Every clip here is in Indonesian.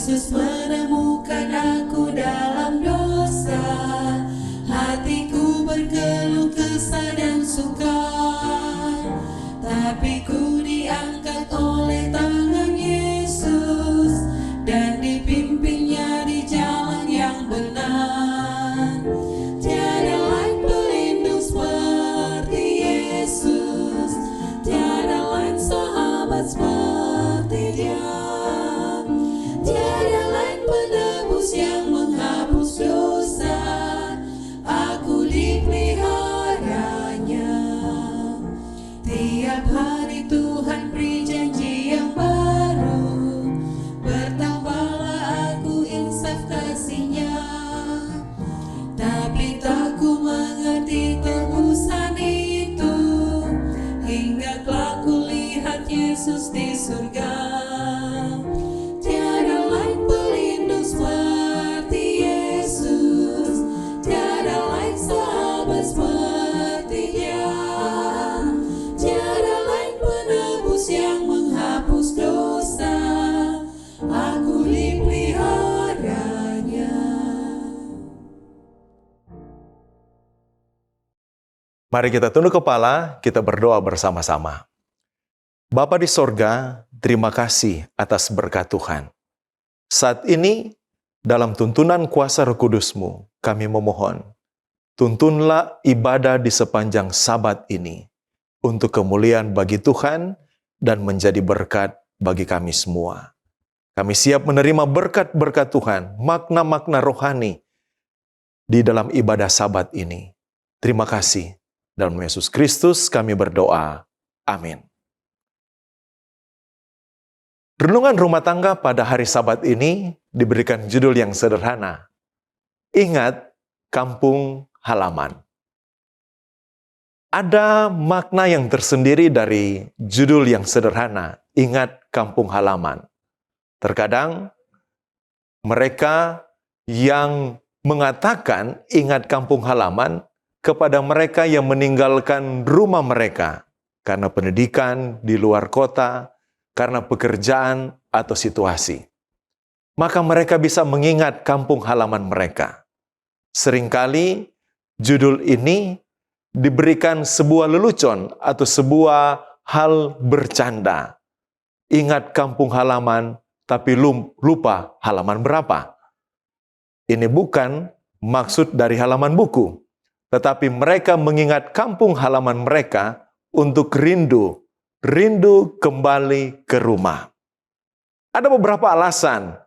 Yesus menemukan aku dalam dosa. Hatiku berkeluh kesah dan sukar, tapi ku diangkat oleh tangan Yesus dan dipimpinnya di jalan yang benar. Tiada lain pelindung seperti Yesus, tiada lain sahabat seperti Dia. Tiada lain penebus yang menghapus dosa, aku dipeliharanya. Tiap hari Tuhan beri janji yang baru, bertambahlah aku insaf kasih-Nya. Tapi tak ku mengerti tebusan itu, hingga kelak ku lihat Yesus di surga. Tiada lain pelindung seperti Yesus, tiada lain sahabat seperti Dia. Tiada lain penebus yang menghapus dosa, aku dipeliharanya. Mari kita tunduk kepala, kita berdoa bersama-sama. Bapa di sorga, terima kasih atas berkat Tuhan. Saat ini, dalam tuntunan kuasa Roh Kudus-Mu, kami memohon, tuntunlah ibadah di sepanjang Sabat ini, untuk kemuliaan bagi Tuhan dan menjadi berkat bagi kami semua. Kami siap menerima berkat-berkat Tuhan, makna-makna rohani di dalam ibadah Sabat ini. Terima kasih. Dalam Yesus Kristus kami berdoa. Amin. Renungan rumah tangga pada hari Sabat ini diberikan judul yang sederhana. Ingat kampung halaman. Ada makna yang tersendiri dari judul yang sederhana, ingat kampung halaman. Terkadang mereka yang mengatakan ingat kampung halaman kepada mereka yang meninggalkan rumah mereka karena pendidikan di luar kota, karena pekerjaan atau situasi. Maka mereka bisa mengingat kampung halaman mereka. Seringkali judul ini diberikan sebuah lelucon atau sebuah hal bercanda. Ingat kampung halaman, tapi lupa halaman berapa. Ini bukan maksud dari halaman buku, tetapi mereka mengingat kampung halaman mereka untuk rindu kembali ke rumah. Ada beberapa alasan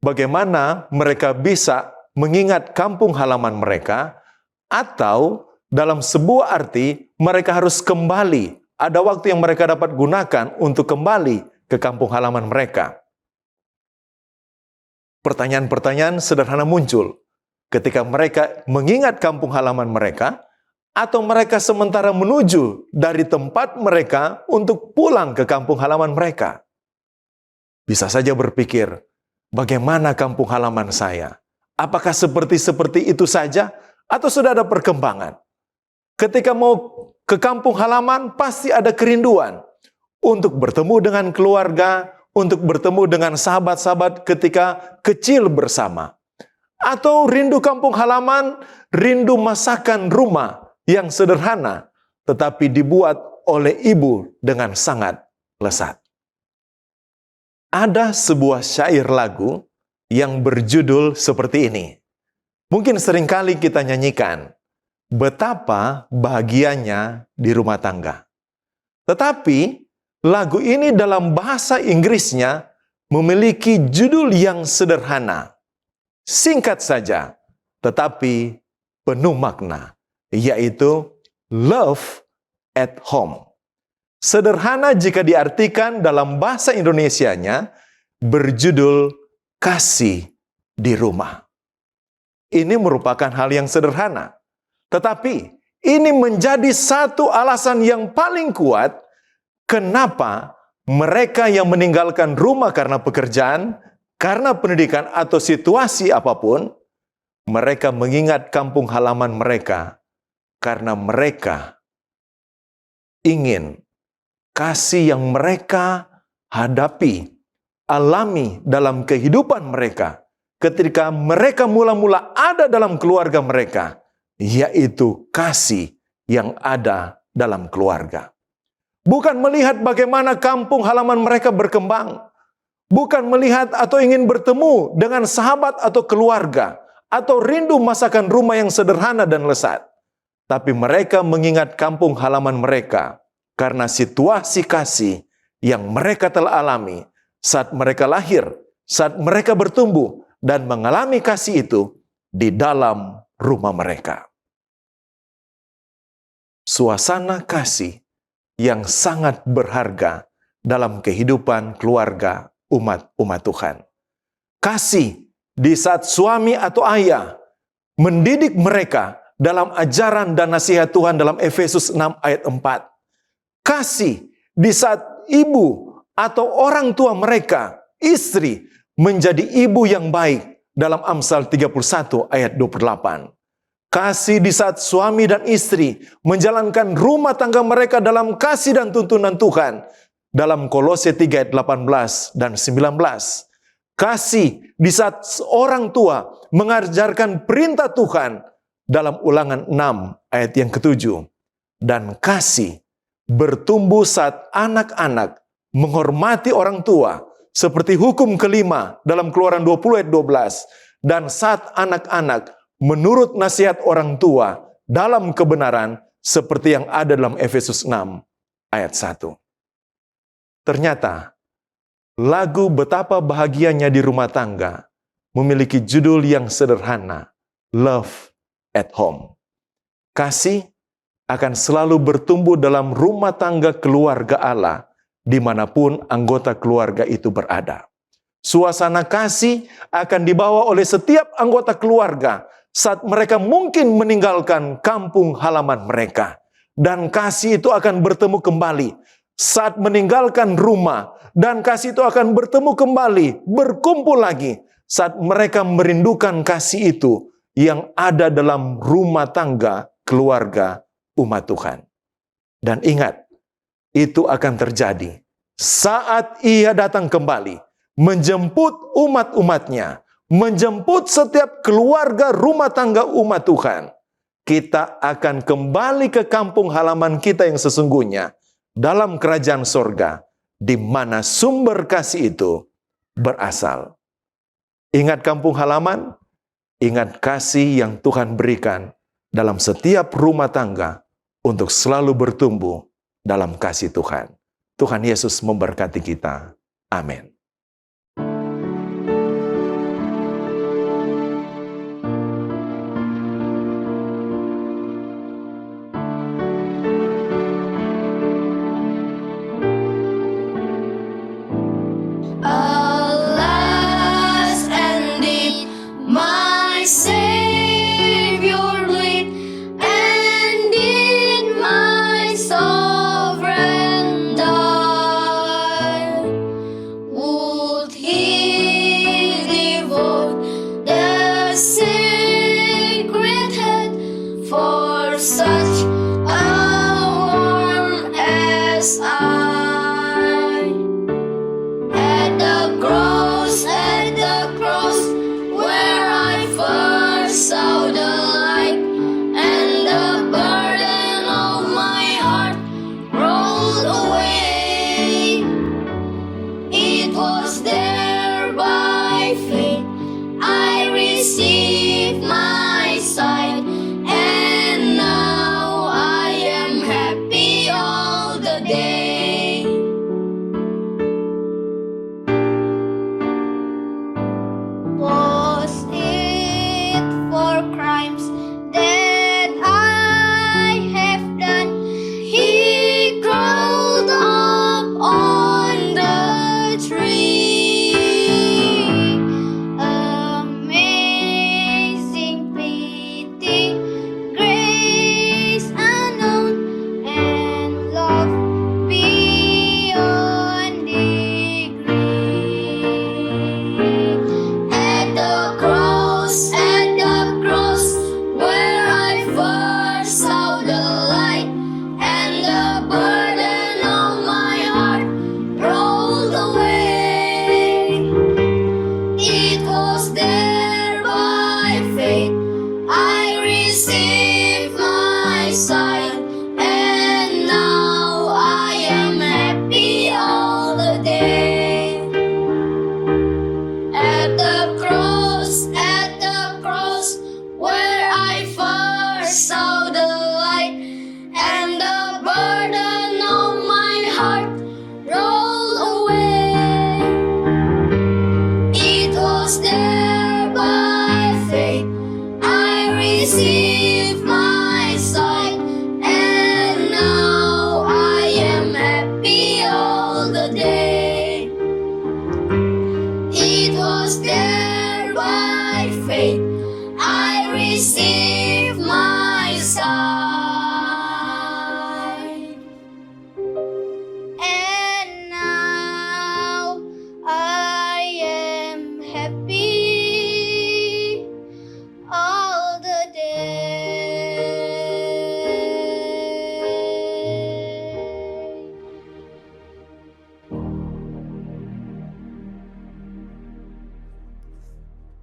bagaimana mereka bisa mengingat kampung halaman mereka, atau dalam sebuah arti mereka harus kembali. Ada waktu yang mereka dapat gunakan untuk kembali ke kampung halaman mereka. Pertanyaan-pertanyaan sederhana muncul ketika mereka mengingat kampung halaman mereka, atau mereka sementara menuju dari tempat mereka untuk pulang ke kampung halaman mereka. Bisa saja berpikir, bagaimana kampung halaman saya? Apakah seperti itu saja? Atau sudah ada perkembangan? Ketika mau ke kampung halaman, pasti ada kerinduan untuk bertemu dengan keluarga, untuk bertemu dengan sahabat-sahabat ketika kecil bersama. Atau rindu kampung halaman, rindu masakan rumah yang sederhana, tetapi dibuat oleh ibu dengan sangat lezat. Ada sebuah syair lagu yang berjudul seperti ini. Mungkin seringkali kita nyanyikan, betapa bahagianya di rumah tangga. Tetapi lagu ini dalam bahasa Inggrisnya memiliki judul yang sederhana. Singkat saja, tetapi penuh makna, yaitu Love at Home. Sederhana jika diartikan dalam bahasa Indonesianya, berjudul Kasih di Rumah. Ini merupakan hal yang sederhana, tetapi ini menjadi satu alasan yang paling kuat kenapa mereka yang meninggalkan rumah karena pekerjaan, karena pendidikan atau situasi apapun, mereka mengingat kampung halaman mereka karena mereka ingin kasih yang mereka hadapi alami dalam kehidupan mereka ketika mereka mula-mula ada dalam keluarga mereka, yaitu kasih yang ada dalam keluarga. Bukan melihat bagaimana kampung halaman mereka berkembang, bukan melihat atau ingin bertemu dengan sahabat atau keluarga, atau rindu masakan rumah yang sederhana dan lezat. Tapi mereka mengingat kampung halaman mereka karena situasi kasih yang mereka telah alami saat mereka lahir, saat mereka bertumbuh, dan mengalami kasih itu di dalam rumah mereka. Suasana kasih yang sangat berharga dalam kehidupan keluarga umat Tuhan. Kasih di saat suami atau ayah mendidik mereka dalam ajaran dan nasihat Tuhan dalam Efesus 6 ayat 4. Kasih di saat ibu atau orang tua mereka, istri, menjadi ibu yang baik dalam Amsal 31 ayat 28. Kasih di saat suami dan istri menjalankan rumah tangga mereka dalam kasih dan tuntunan Tuhan dalam Kolose 3 ayat 18 dan 19. Kasih di saat orang tua mengajarkan perintah Tuhan dalam Ulangan 6 ayat yang ke-7. Dan kasih bertumbuh saat anak-anak menghormati orang tua seperti hukum kelima dalam Keluaran 20 ayat 12. Dan saat anak-anak menurut nasihat orang tua dalam kebenaran seperti yang ada dalam Efesus 6 ayat 1. Ternyata lagu Betapa Bahagianya di Rumah Tangga memiliki judul yang sederhana, Love at Home. Kasih akan selalu bertumbuh dalam rumah tangga keluarga Allah, dimanapun anggota keluarga itu berada. Suasana kasih akan dibawa oleh setiap anggota keluarga saat mereka mungkin meninggalkan kampung halaman mereka. Dan kasih itu akan bertemu kembali saat meninggalkan rumah. Dan kasih itu akan bertemu kembali, berkumpul lagi saat mereka merindukan kasih itu yang ada dalam rumah tangga keluarga umat Tuhan. Dan ingat, itu akan terjadi saat Ia datang kembali, menjemput umat-umatnya, menjemput setiap keluarga rumah tangga umat Tuhan. Kita akan kembali ke kampung halaman kita yang sesungguhnya, dalam kerajaan sorga, di mana sumber kasih itu berasal. Ingat kampung halaman, ingat kasih yang Tuhan berikan dalam setiap rumah tangga untuk selalu bertumbuh dalam kasih Tuhan. Tuhan Yesus memberkati kita. Amin. Alas, indeed, my Savior bleed, and in my sovereign die.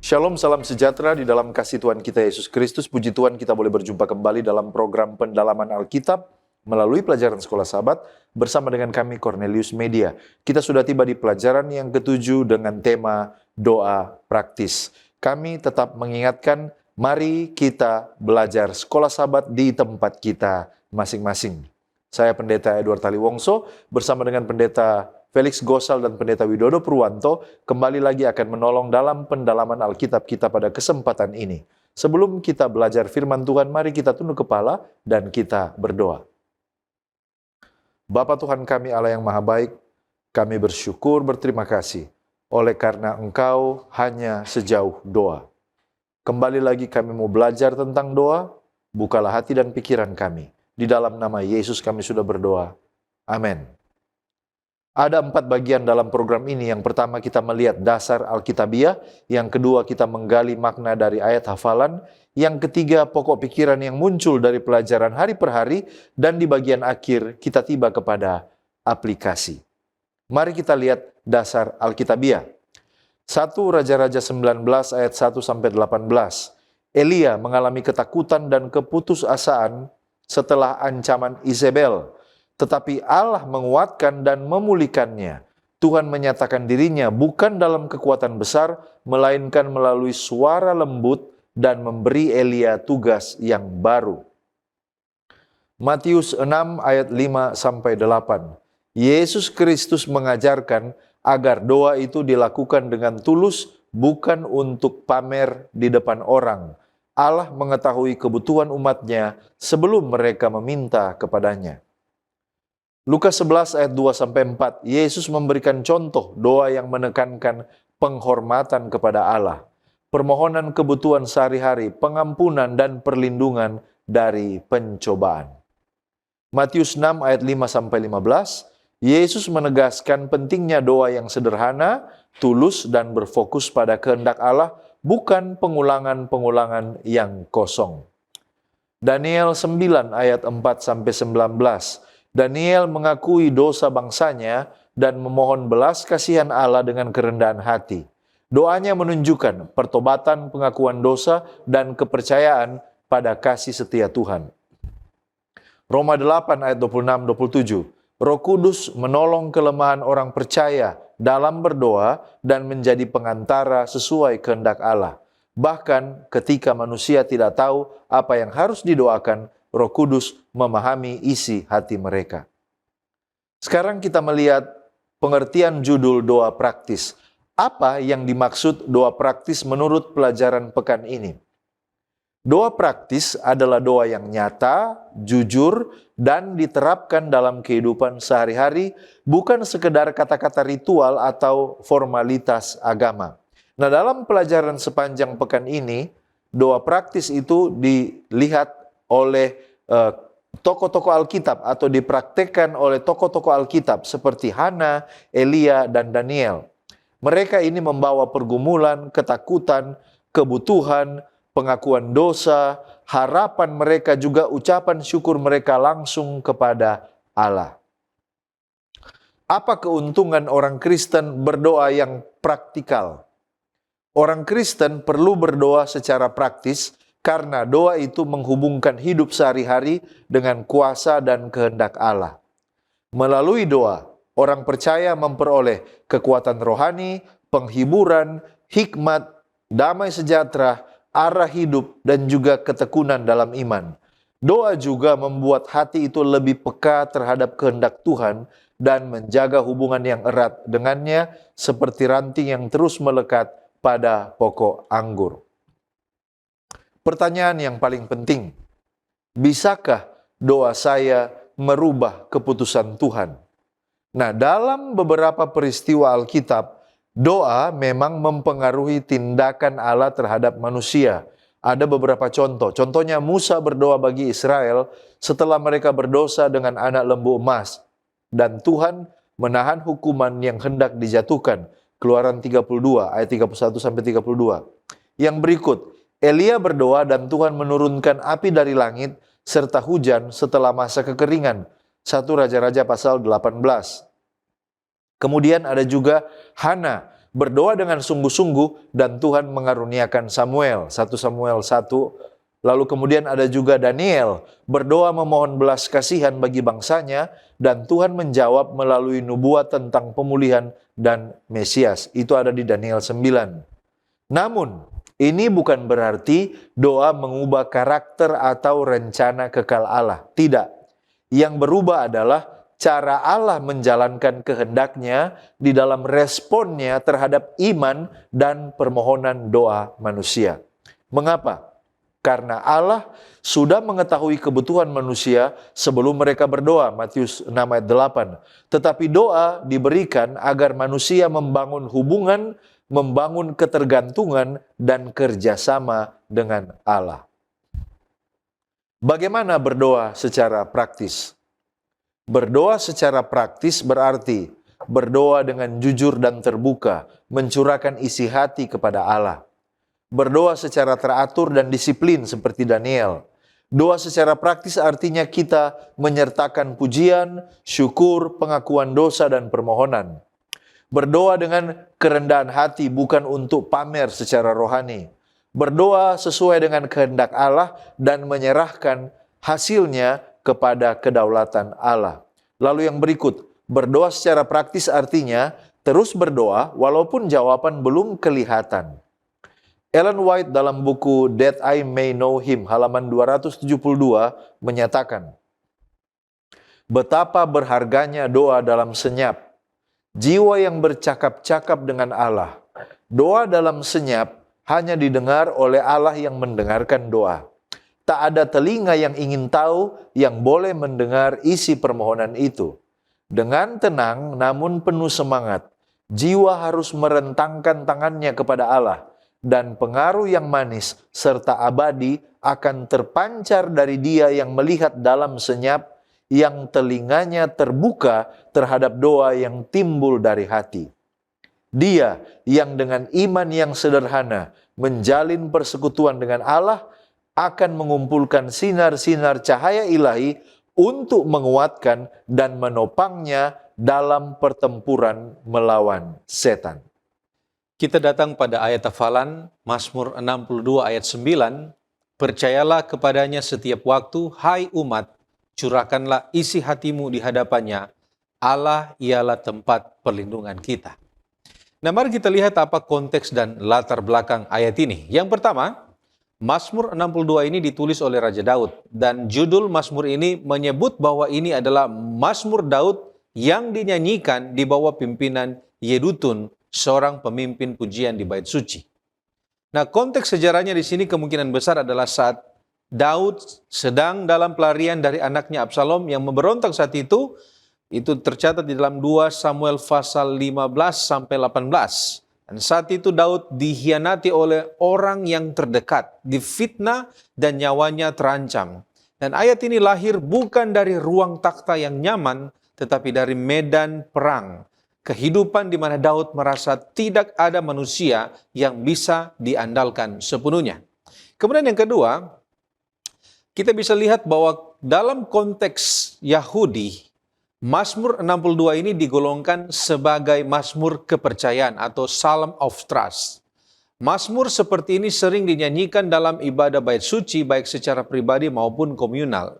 Shalom, salam sejahtera di dalam kasih Tuhan kita Yesus Kristus. Puji Tuhan kita boleh berjumpa kembali dalam program pendalaman Alkitab melalui pelajaran Sekolah Sabat bersama dengan kami Cornelius Media. Kita sudah tiba di pelajaran yang ke-7 dengan tema doa praktis. Kami tetap mengingatkan, mari kita belajar Sekolah Sabat di tempat kita masing-masing. Saya Pendeta Edward Taliwongso bersama dengan Pendeta Felix Gosal dan Pendeta Widodo Purwanto kembali lagi akan menolong dalam pendalaman Alkitab kita pada kesempatan ini. Sebelum kita belajar firman Tuhan, mari kita tunduk kepala dan kita berdoa. Bapa Tuhan kami Allah yang maha baik, kami bersyukur berterima kasih oleh karena Engkau hanya sejauh doa. Kembali lagi kami mau belajar tentang doa, bukalah hati dan pikiran kami. Di dalam nama Yesus kami sudah berdoa. Amin. Ada 4 bagian dalam program ini. Yang pertama kita melihat dasar Alkitabiah, yang kedua kita menggali makna dari ayat hafalan, yang ketiga pokok pikiran yang muncul dari pelajaran hari per hari, dan di bagian akhir kita tiba kepada aplikasi. Mari kita lihat dasar Alkitabiah. 1 Raja-Raja 19 ayat 1-18. Elia mengalami ketakutan dan keputusasaan setelah ancaman Izebel. Tetapi Allah menguatkan dan memulihkannya. Tuhan menyatakan dirinya bukan dalam kekuatan besar, melainkan melalui suara lembut dan memberi Elia tugas yang baru. Matius 6 ayat 5-8. Yesus Kristus mengajarkan agar doa itu dilakukan dengan tulus, bukan untuk pamer di depan orang. Allah mengetahui kebutuhan umatnya sebelum mereka meminta kepadanya. Lukas 11 ayat 2-4, Yesus memberikan contoh doa yang menekankan penghormatan kepada Allah, permohonan kebutuhan sehari-hari, pengampunan dan perlindungan dari pencobaan. Matius 6 ayat 5-15, Yesus menegaskan pentingnya doa yang sederhana, tulus dan berfokus pada kehendak Allah, bukan pengulangan-pengulangan yang kosong. Daniel 9 ayat 4-19, Daniel mengakui dosa bangsanya dan memohon belas kasihan Allah dengan kerendahan hati. Doanya menunjukkan pertobatan, pengakuan dosa, dan kepercayaan pada kasih setia Tuhan. Roma 8 ayat 26-27, Roh Kudus menolong kelemahan orang percaya dalam berdoa dan menjadi pengantara sesuai kehendak Allah. Bahkan ketika manusia tidak tahu apa yang harus didoakan, Roh Kudus memahami isi hati mereka. Sekarang kita melihat pengertian judul doa praktis. Apa yang dimaksud doa praktis menurut pelajaran pekan ini? Doa praktis adalah doa yang nyata, jujur, dan diterapkan dalam kehidupan sehari-hari, bukan sekedar kata-kata ritual atau formalitas agama. Nah, dalam pelajaran sepanjang pekan ini, doa praktis itu dilihat oleh tokoh-tokoh Alkitab atau dipraktekkan oleh tokoh-tokoh Alkitab seperti Hana, Elia, dan Daniel. Mereka ini membawa pergumulan, ketakutan, kebutuhan, pengakuan dosa, harapan mereka juga ucapan syukur mereka langsung kepada Allah. Apa keuntungan orang Kristen berdoa yang praktikal? Orang Kristen perlu berdoa secara praktis karena doa itu menghubungkan hidup sehari-hari dengan kuasa dan kehendak Allah. Melalui doa, orang percaya memperoleh kekuatan rohani, penghiburan, hikmat, damai sejahtera, arah hidup, dan juga ketekunan dalam iman. Doa juga membuat hati itu lebih peka terhadap kehendak Tuhan dan menjaga hubungan yang erat dengannya seperti ranting yang terus melekat pada pokok anggur. Pertanyaan yang paling penting, bisakah doa saya merubah keputusan Tuhan? Nah, dalam beberapa peristiwa Alkitab, doa memang mempengaruhi tindakan Allah terhadap manusia. Ada beberapa contoh. Contohnya Musa berdoa bagi Israel setelah mereka berdosa dengan anak lembu emas. Dan Tuhan menahan hukuman yang hendak dijatuhkan. Keluaran 32 ayat 31-32. Yang berikut, Elia berdoa dan Tuhan menurunkan api dari langit serta hujan setelah masa kekeringan. 1 Raja-Raja pasal 18. Kemudian ada juga Hana berdoa dengan sungguh-sungguh dan Tuhan mengaruniakan Samuel. 1 Samuel 1. Lalu kemudian ada juga Daniel, berdoa memohon belas kasihan bagi bangsanya dan Tuhan menjawab melalui nubuat tentang pemulihan dan Mesias. Itu ada di Daniel 9. Namun, ini bukan berarti doa mengubah karakter atau rencana kekal Allah. Tidak. Yang berubah adalah cara Allah menjalankan kehendaknya di dalam responnya terhadap iman dan permohonan doa manusia. Mengapa? Karena Allah sudah mengetahui kebutuhan manusia sebelum mereka berdoa, Matius 6 ayat 8. Tetapi doa diberikan agar manusia membangun hubungan, membangun ketergantungan dan kerjasama dengan Allah. Bagaimana berdoa secara praktis? Berdoa secara praktis berarti berdoa dengan jujur dan terbuka, mencurahkan isi hati kepada Allah. Berdoa secara teratur dan disiplin seperti Daniel. Doa secara praktis artinya kita menyertakan pujian, syukur, pengakuan dosa dan permohonan. Berdoa dengan kerendahan hati bukan untuk pamer secara rohani. Berdoa sesuai dengan kehendak Allah dan menyerahkan hasilnya kepada kedaulatan Allah. Lalu yang berikut, berdoa secara praktis artinya terus berdoa walaupun jawaban belum kelihatan. Ellen White dalam buku That I May Know Him halaman 272 menyatakan, betapa berharganya doa dalam senyap. Jiwa yang bercakap-cakap dengan Allah. Doa dalam senyap hanya didengar oleh Allah yang mendengarkan doa. Tak ada telinga yang ingin tahu yang boleh mendengar isi permohonan itu. Dengan tenang namun penuh semangat, jiwa harus merentangkan tangannya kepada Allah. Dan pengaruh yang manis serta abadi akan terpancar dari dia yang melihat dalam senyap, yang telinganya terbuka terhadap doa yang timbul dari hati. Dia yang dengan iman yang sederhana menjalin persekutuan dengan Allah akan mengumpulkan sinar-sinar cahaya ilahi untuk menguatkan dan menopangnya dalam pertempuran melawan setan. Kita datang pada ayat hafalan Mazmur 62 ayat 9. Percayalah kepadanya setiap waktu, hai umat, curahkanlah isi hatimu di hadapannya. Allah ialah tempat perlindungan kita. Nah, mari kita lihat apa konteks dan latar belakang ayat ini. Yang pertama, Mazmur 62 ini ditulis oleh Raja Daud. Dan judul Mazmur ini menyebut bahwa ini adalah Mazmur Daud yang dinyanyikan di bawah pimpinan Yedutun, seorang pemimpin pujian di Bait Suci. Nah, konteks sejarahnya di sini kemungkinan besar adalah saat Daud sedang dalam pelarian dari anaknya Absalom yang memberontak saat itu tercatat di dalam 2 Samuel pasal 15 sampai 18. Dan saat itu Daud dikhianati oleh orang yang terdekat, difitnah dan nyawanya terancam. Dan ayat ini lahir bukan dari ruang takhta yang nyaman, tetapi dari medan perang. Kehidupan di mana Daud merasa tidak ada manusia yang bisa diandalkan sepenuhnya. Kemudian yang kedua, kita bisa lihat bahwa dalam konteks Yahudi, Mazmur 62 ini digolongkan sebagai Mazmur kepercayaan atau Psalm of Trust. Mazmur seperti ini sering dinyanyikan dalam ibadah bait suci baik secara pribadi maupun komunal.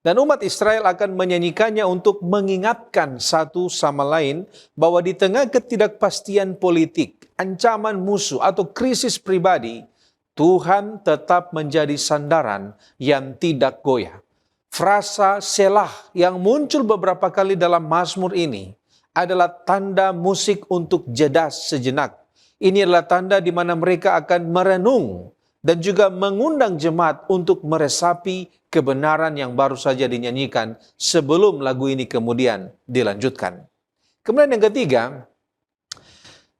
Dan umat Israel akan menyanyikannya untuk mengingatkan satu sama lain bahwa di tengah ketidakpastian politik, ancaman musuh atau krisis pribadi, Tuhan tetap menjadi sandaran yang tidak goyah. Frasa selah yang muncul beberapa kali dalam Mazmur ini adalah tanda musik untuk jeda sejenak. Ini adalah tanda di mana mereka akan merenung dan juga mengundang jemaat untuk meresapi kebenaran yang baru saja dinyanyikan sebelum lagu ini kemudian dilanjutkan. Kemudian yang ketiga,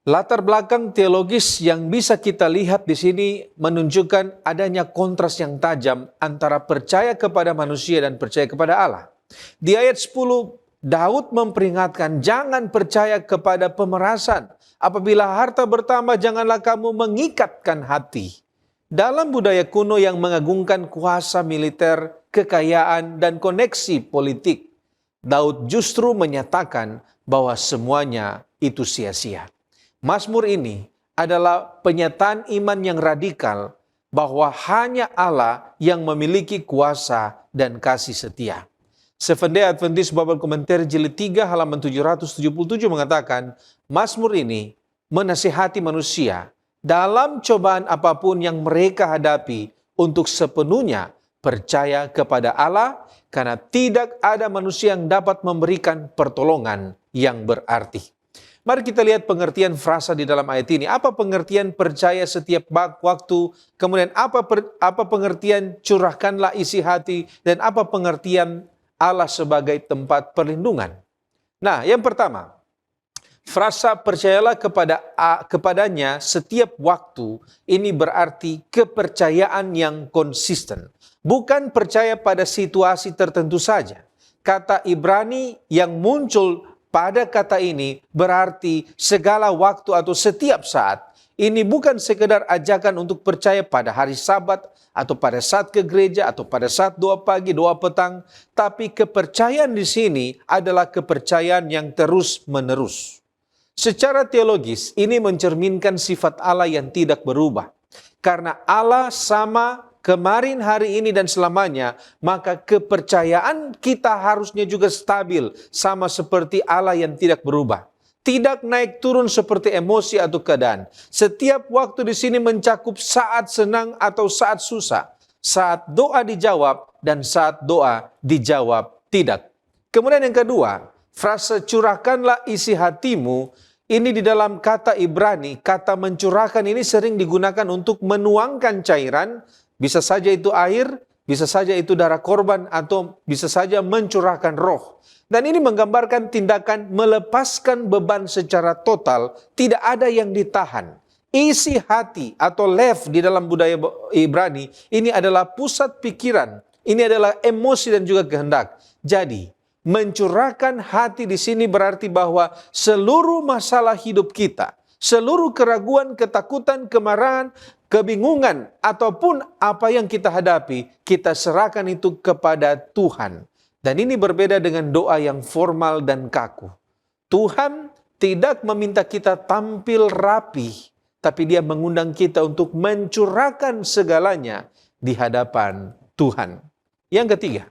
latar belakang teologis yang bisa kita lihat di sini menunjukkan adanya kontras yang tajam antara percaya kepada manusia dan percaya kepada Allah. Di ayat 10, Daud memperingatkan jangan percaya kepada pemerasan. Apabila harta bertambah, janganlah kamu mengikatkan hati. Dalam budaya kuno yang mengagungkan kuasa militer, kekayaan, dan koneksi politik, Daud justru menyatakan bahwa semuanya itu sia-sia. Mazmur ini adalah penyataan iman yang radikal bahwa hanya Allah yang memiliki kuasa dan kasih setia. Seventh-day Adventist Bible Commentary Jilid 3 halaman 777 mengatakan, Mazmur ini menasihati manusia dalam cobaan apapun yang mereka hadapi untuk sepenuhnya percaya kepada Allah, karena tidak ada manusia yang dapat memberikan pertolongan yang berarti. Mari kita lihat pengertian frasa di dalam ayat ini. Apa pengertian percaya setiap waktu? Kemudian apa pengertian curahkanlah isi hati? Dan apa pengertian Allah sebagai tempat perlindungan? Nah, yang pertama, frasa percayalah kepadanya setiap waktu, ini berarti kepercayaan yang konsisten. Bukan percaya pada situasi tertentu saja. Kata Ibrani yang muncul pada kata ini berarti segala waktu atau setiap saat. Ini bukan sekedar ajakan untuk percaya pada hari Sabat atau pada saat ke gereja atau pada saat doa pagi, doa petang. Tapi kepercayaan di sini adalah kepercayaan yang terus-menerus. Secara teologis, ini mencerminkan sifat Allah yang tidak berubah. Karena Allah sama kemarin, hari ini, dan selamanya, maka kepercayaan kita harusnya juga stabil, sama seperti Allah yang tidak berubah. Tidak naik turun seperti emosi atau keadaan. Setiap waktu di sini mencakup saat senang atau saat susah, saat doa dijawab dan saat doa dijawab tidak. Kemudian yang kedua, frase curahkanlah isi hatimu, ini di dalam kata Ibrani, kata mencurahkan ini sering digunakan untuk menuangkan cairan. Bisa saja itu air, bisa saja itu darah korban, atau bisa saja mencurahkan roh. Dan ini menggambarkan tindakan melepaskan beban secara total, tidak ada yang ditahan. Isi hati atau lev di dalam budaya Ibrani, ini adalah pusat pikiran, ini adalah emosi dan juga kehendak. Jadi, mencurahkan hati di sini berarti bahwa seluruh masalah hidup kita, seluruh keraguan, ketakutan, kemarahan, kebingungan, ataupun apa yang kita hadapi, kita serahkan itu kepada Tuhan. Dan ini berbeda dengan doa yang formal dan kaku. Tuhan tidak meminta kita tampil rapi, tapi Dia mengundang kita untuk mencurahkan segalanya di hadapan Tuhan. Yang ketiga,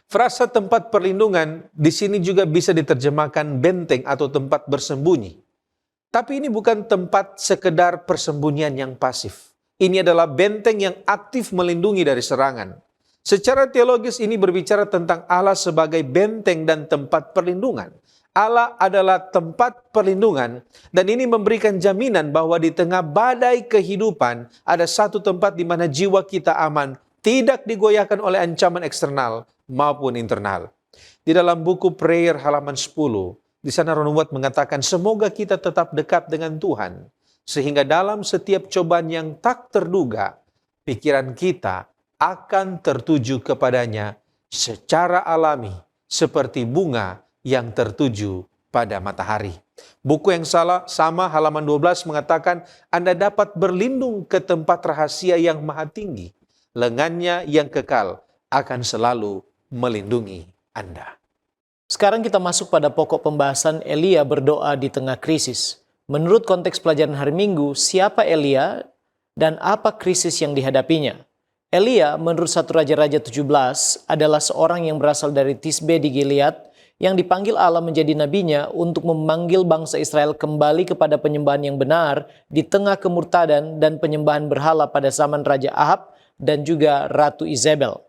frasa tempat perlindungan di sini juga bisa diterjemahkan benteng atau tempat bersembunyi. Tapi ini bukan tempat sekedar persembunyian yang pasif. Ini adalah benteng yang aktif melindungi dari serangan. Secara teologis ini berbicara tentang Allah sebagai benteng dan tempat perlindungan. Allah adalah tempat perlindungan, dan ini memberikan jaminan bahwa di tengah badai kehidupan ada satu tempat di mana jiwa kita aman, tidak digoyahkan oleh ancaman eksternal maupun internal. Di dalam buku Prayer halaman 10, di sana Ron White mengatakan, semoga kita tetap dekat dengan Tuhan, sehingga dalam setiap cobaan yang tak terduga, pikiran kita akan tertuju kepadanya secara alami, seperti bunga yang tertuju pada matahari. Buku yang sama halaman 12 mengatakan, Anda dapat berlindung ke tempat rahasia yang maha tinggi. Lengannya yang kekal akan selalu melindungi Anda. Sekarang kita masuk pada pokok pembahasan Elia berdoa di tengah krisis. Menurut konteks pelajaran hari Minggu, siapa Elia dan apa krisis yang dihadapinya? Elia menurut 1 Raja-Raja 17 adalah seorang yang berasal dari Tisbe di Gilead yang dipanggil Allah menjadi nabinya untuk memanggil bangsa Israel kembali kepada penyembahan yang benar di tengah kemurtadan dan penyembahan berhala pada zaman Raja Ahab dan juga Ratu Izebel.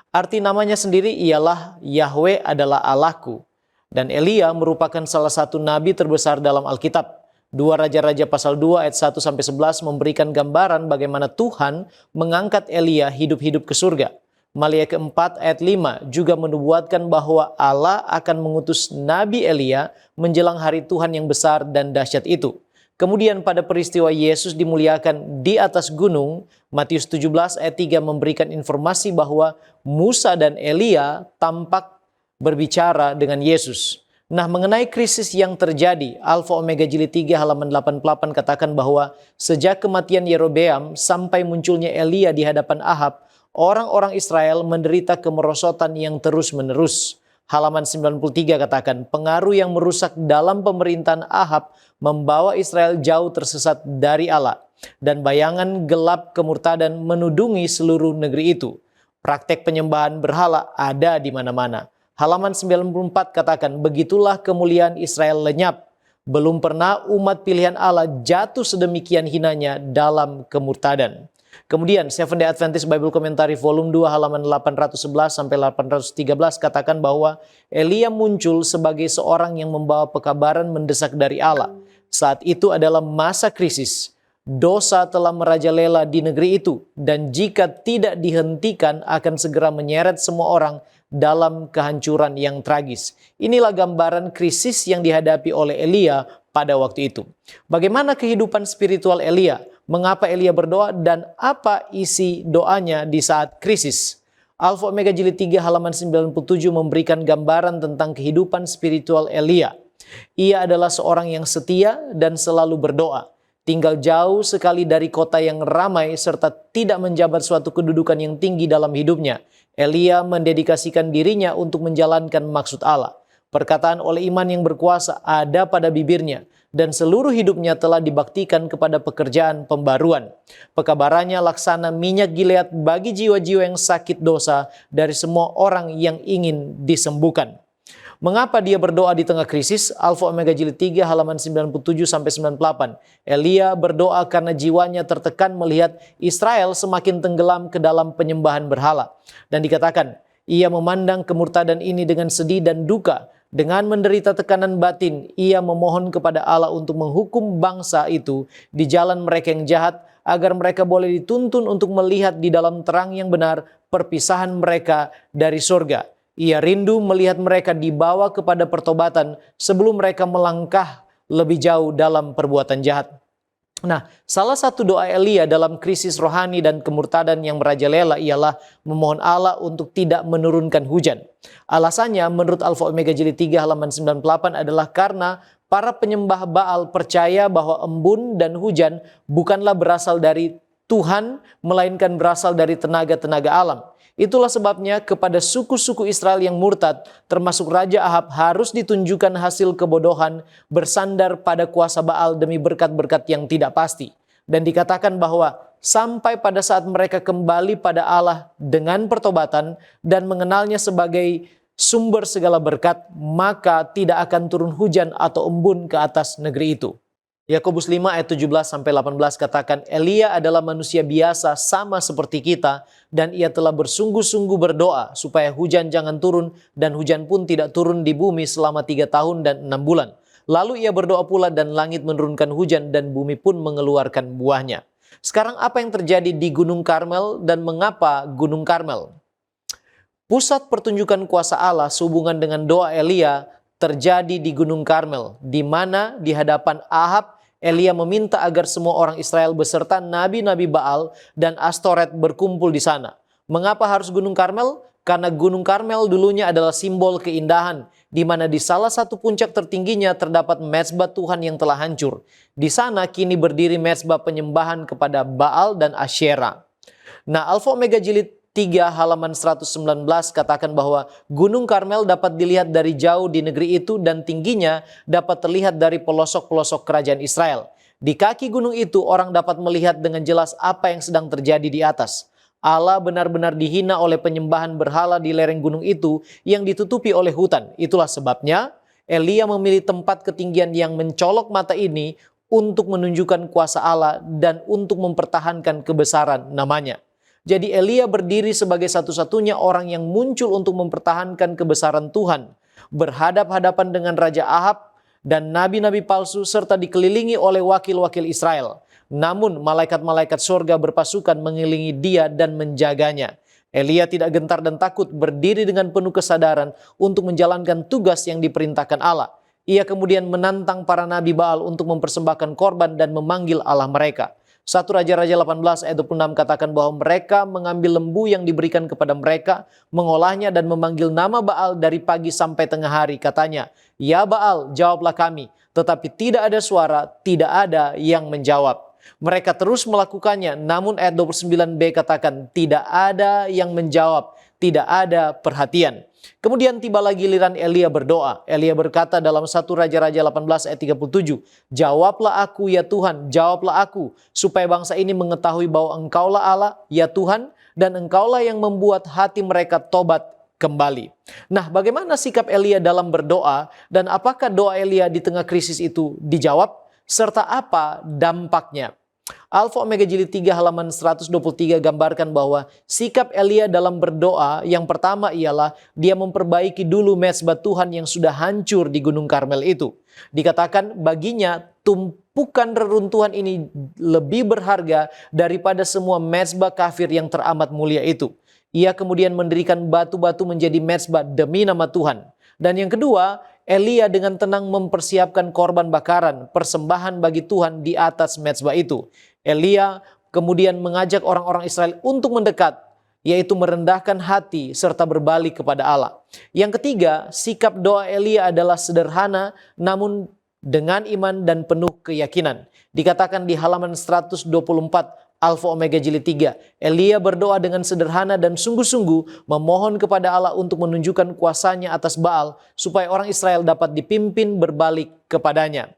Arti namanya sendiri ialah Yahweh adalah Allahku. Dan Elia merupakan salah satu nabi terbesar dalam Alkitab. 2 Raja-Raja pasal 2 ayat 1-11 memberikan gambaran bagaimana Tuhan mengangkat Elia hidup-hidup ke surga. Malia keempat ayat 5 juga menubuatkan bahwa Allah akan mengutus Nabi Elia menjelang hari Tuhan yang besar dan dahsyat itu. Kemudian pada peristiwa Yesus dimuliakan di atas gunung, Matius 17 ayat 3 memberikan informasi bahwa Musa dan Elia tampak berbicara dengan Yesus. Nah, mengenai krisis yang terjadi, Alfa Omega Jilid 3 halaman 88 katakan bahwa sejak kematian Yerobeam sampai munculnya Elia di hadapan Ahab, orang-orang Israel menderita kemerosotan yang terus-menerus. halaman 93 katakan, pengaruh yang merusak dalam pemerintahan Ahab membawa Israel jauh tersesat dari Allah. Dan bayangan gelap kemurtadan menudungi seluruh negeri itu. Praktek penyembahan berhala ada di mana-mana. Halaman 94 katakan, begitulah kemuliaan Israel lenyap. Belum pernah umat pilihan Allah jatuh sedemikian hinanya dalam kemurtadan. Kemudian Seventh-day Adventist Bible Commentary volume 2 halaman 811 sampai 813 katakan bahwa Elia muncul sebagai seorang yang membawa pekabaran mendesak dari Allah. Saat itu adalah masa krisis. Dosa telah merajalela di negeri itu, dan jika tidak dihentikan akan segera menyeret semua orang dalam kehancuran yang tragis. Inilah gambaran krisis yang dihadapi oleh Elia pada waktu itu. Bagaimana kehidupan spiritual Elia? Mengapa Elia berdoa dan apa isi doanya di saat krisis? Alfa Omega Jilid 3 halaman 97 memberikan gambaran tentang kehidupan spiritual Elia. Ia adalah seorang yang setia dan selalu berdoa. Tinggal jauh sekali dari kota yang ramai serta tidak menjabat suatu kedudukan yang tinggi dalam hidupnya. Elia mendedikasikan dirinya untuk menjalankan maksud Allah. Perkataan oleh iman yang berkuasa ada pada bibirnya, dan seluruh hidupnya telah dibaktikan kepada pekerjaan pembaruan. Pekabarannya laksana minyak Gilead bagi jiwa-jiwa yang sakit dosa dari semua orang yang ingin disembuhkan. Mengapa dia berdoa di tengah krisis? Alfa Omega Jilid 3 halaman 97 sampai 98. Elia berdoa karena jiwanya tertekan melihat Israel semakin tenggelam ke dalam penyembahan berhala. Dan dikatakan, ia memandang kemurtadan ini dengan sedih dan duka. Dengan menderita tekanan batin, ia memohon kepada Allah untuk menghukum bangsa itu di jalan mereka yang jahat, agar mereka boleh dituntun untuk melihat di dalam terang yang benar perpisahan mereka dari surga. Ia rindu melihat mereka dibawa kepada pertobatan sebelum mereka melangkah lebih jauh dalam perbuatan jahat. Nah, salah satu doa Elia dalam krisis rohani dan kemurtadan yang merajalela ialah memohon Allah untuk tidak menurunkan hujan. Alasannya menurut Alfa Omega Jilid 3 halaman 98 adalah karena para penyembah Baal percaya bahwa embun dan hujan bukanlah berasal dari Tuhan, melainkan berasal dari tenaga-tenaga alam. Itulah sebabnya kepada suku-suku Israel yang murtad, termasuk Raja Ahab, harus ditunjukkan hasil kebodohan bersandar pada kuasa Baal demi berkat-berkat yang tidak pasti. Dan dikatakan bahwa sampai pada saat mereka kembali pada Allah dengan pertobatan dan mengenalnya sebagai sumber segala berkat, maka tidak akan turun hujan atau embun ke atas negeri itu. Yakobus 5 ayat 17-18 katakan, Elia adalah manusia biasa sama seperti kita, dan ia telah bersungguh-sungguh berdoa supaya hujan jangan turun, dan hujan pun tidak turun di bumi selama 3 tahun dan 6 bulan. Lalu ia berdoa pula dan langit menurunkan hujan dan bumi pun mengeluarkan buahnya. Sekarang apa yang terjadi di Gunung Karmel dan mengapa Gunung Karmel? Pusat pertunjukan kuasa Allah sehubungan dengan doa Elia terjadi di Gunung Karmel, di mana di hadapan Ahab, Elia meminta agar semua orang Israel beserta nabi-nabi Baal dan Astoret berkumpul di sana. Mengapa harus Gunung Karmel? Karena Gunung Karmel dulunya adalah simbol keindahan, di mana di salah satu puncak tertingginya terdapat mezbah Tuhan yang telah hancur. Di sana kini berdiri mezbah penyembahan kepada Baal dan Asyera. Nah, Alfa Omega Jilid 3 halaman 119 katakan bahwa Gunung Karmel dapat dilihat dari jauh di negeri itu dan tingginya dapat terlihat dari pelosok-pelosok kerajaan Israel. Di kaki gunung itu orang dapat melihat dengan jelas apa yang sedang terjadi di atas. Allah benar-benar dihina oleh penyembahan berhala di lereng gunung itu yang ditutupi oleh hutan. Itulah sebabnya Elia memilih tempat ketinggian yang mencolok mata ini untuk menunjukkan kuasa Allah dan untuk mempertahankan kebesaran namanya. Jadi Elia berdiri sebagai satu-satunya orang yang muncul untuk mempertahankan kebesaran Tuhan, berhadap-hadapan dengan Raja Ahab dan nabi-nabi palsu serta dikelilingi oleh wakil-wakil Israel. Namun malaikat-malaikat surga berpasukan mengelilingi dia dan menjaganya. Elia tidak gentar dan takut, berdiri dengan penuh kesadaran untuk menjalankan tugas yang diperintahkan Allah. Ia kemudian menantang para nabi Baal untuk mempersembahkan korban dan memanggil Allah mereka. 1 Raja-Raja 18 ayat 26 katakan bahwa mereka mengambil lembu yang diberikan kepada mereka, mengolahnya dan memanggil nama Baal dari pagi sampai tengah hari. Katanya, ya Baal, jawablah kami. Tetapi tidak ada suara, tidak ada yang menjawab. Mereka terus melakukannya, namun ayat 29b katakan, tidak ada yang menjawab. tidak ada perhatian. Kemudian tibalah giliran Elia berdoa. Elia berkata dalam 1 Raja-Raja 18 ayat 37, "Jawablah aku ya Tuhan, jawablah aku, supaya bangsa ini mengetahui bahwa Engkaulah Allah, ya Tuhan, dan Engkaulah yang membuat hati mereka tobat kembali." Nah, bagaimana sikap Elia dalam berdoa, dan apakah doa Elia di tengah krisis itu dijawab, serta apa dampaknya? Alfa Omega Jilid 3 halaman 123 gambarkan bahwa sikap Elia dalam berdoa yang pertama ialah dia memperbaiki dulu mezbah Tuhan yang sudah hancur di Gunung Karmel itu. Dikatakan baginya tumpukan reruntuhan ini lebih berharga daripada semua mezbah kafir yang teramat mulia itu. Ia kemudian mendirikan batu-batu menjadi mezbah demi nama Tuhan. Dan yang kedua, Elia dengan tenang mempersiapkan korban bakaran, persembahan bagi Tuhan di atas mezbah itu. Elia kemudian mengajak orang-orang Israel untuk mendekat, yaitu merendahkan hati serta berbalik kepada Allah. Yang ketiga, sikap doa Elia adalah sederhana namun dengan iman dan penuh keyakinan. Dikatakan di halaman 124 Alfa Omega Jilid 3, Elia berdoa dengan sederhana dan sungguh-sungguh memohon kepada Allah untuk menunjukkan kuasanya atas Baal supaya orang Israel dapat dipimpin berbalik kepadanya.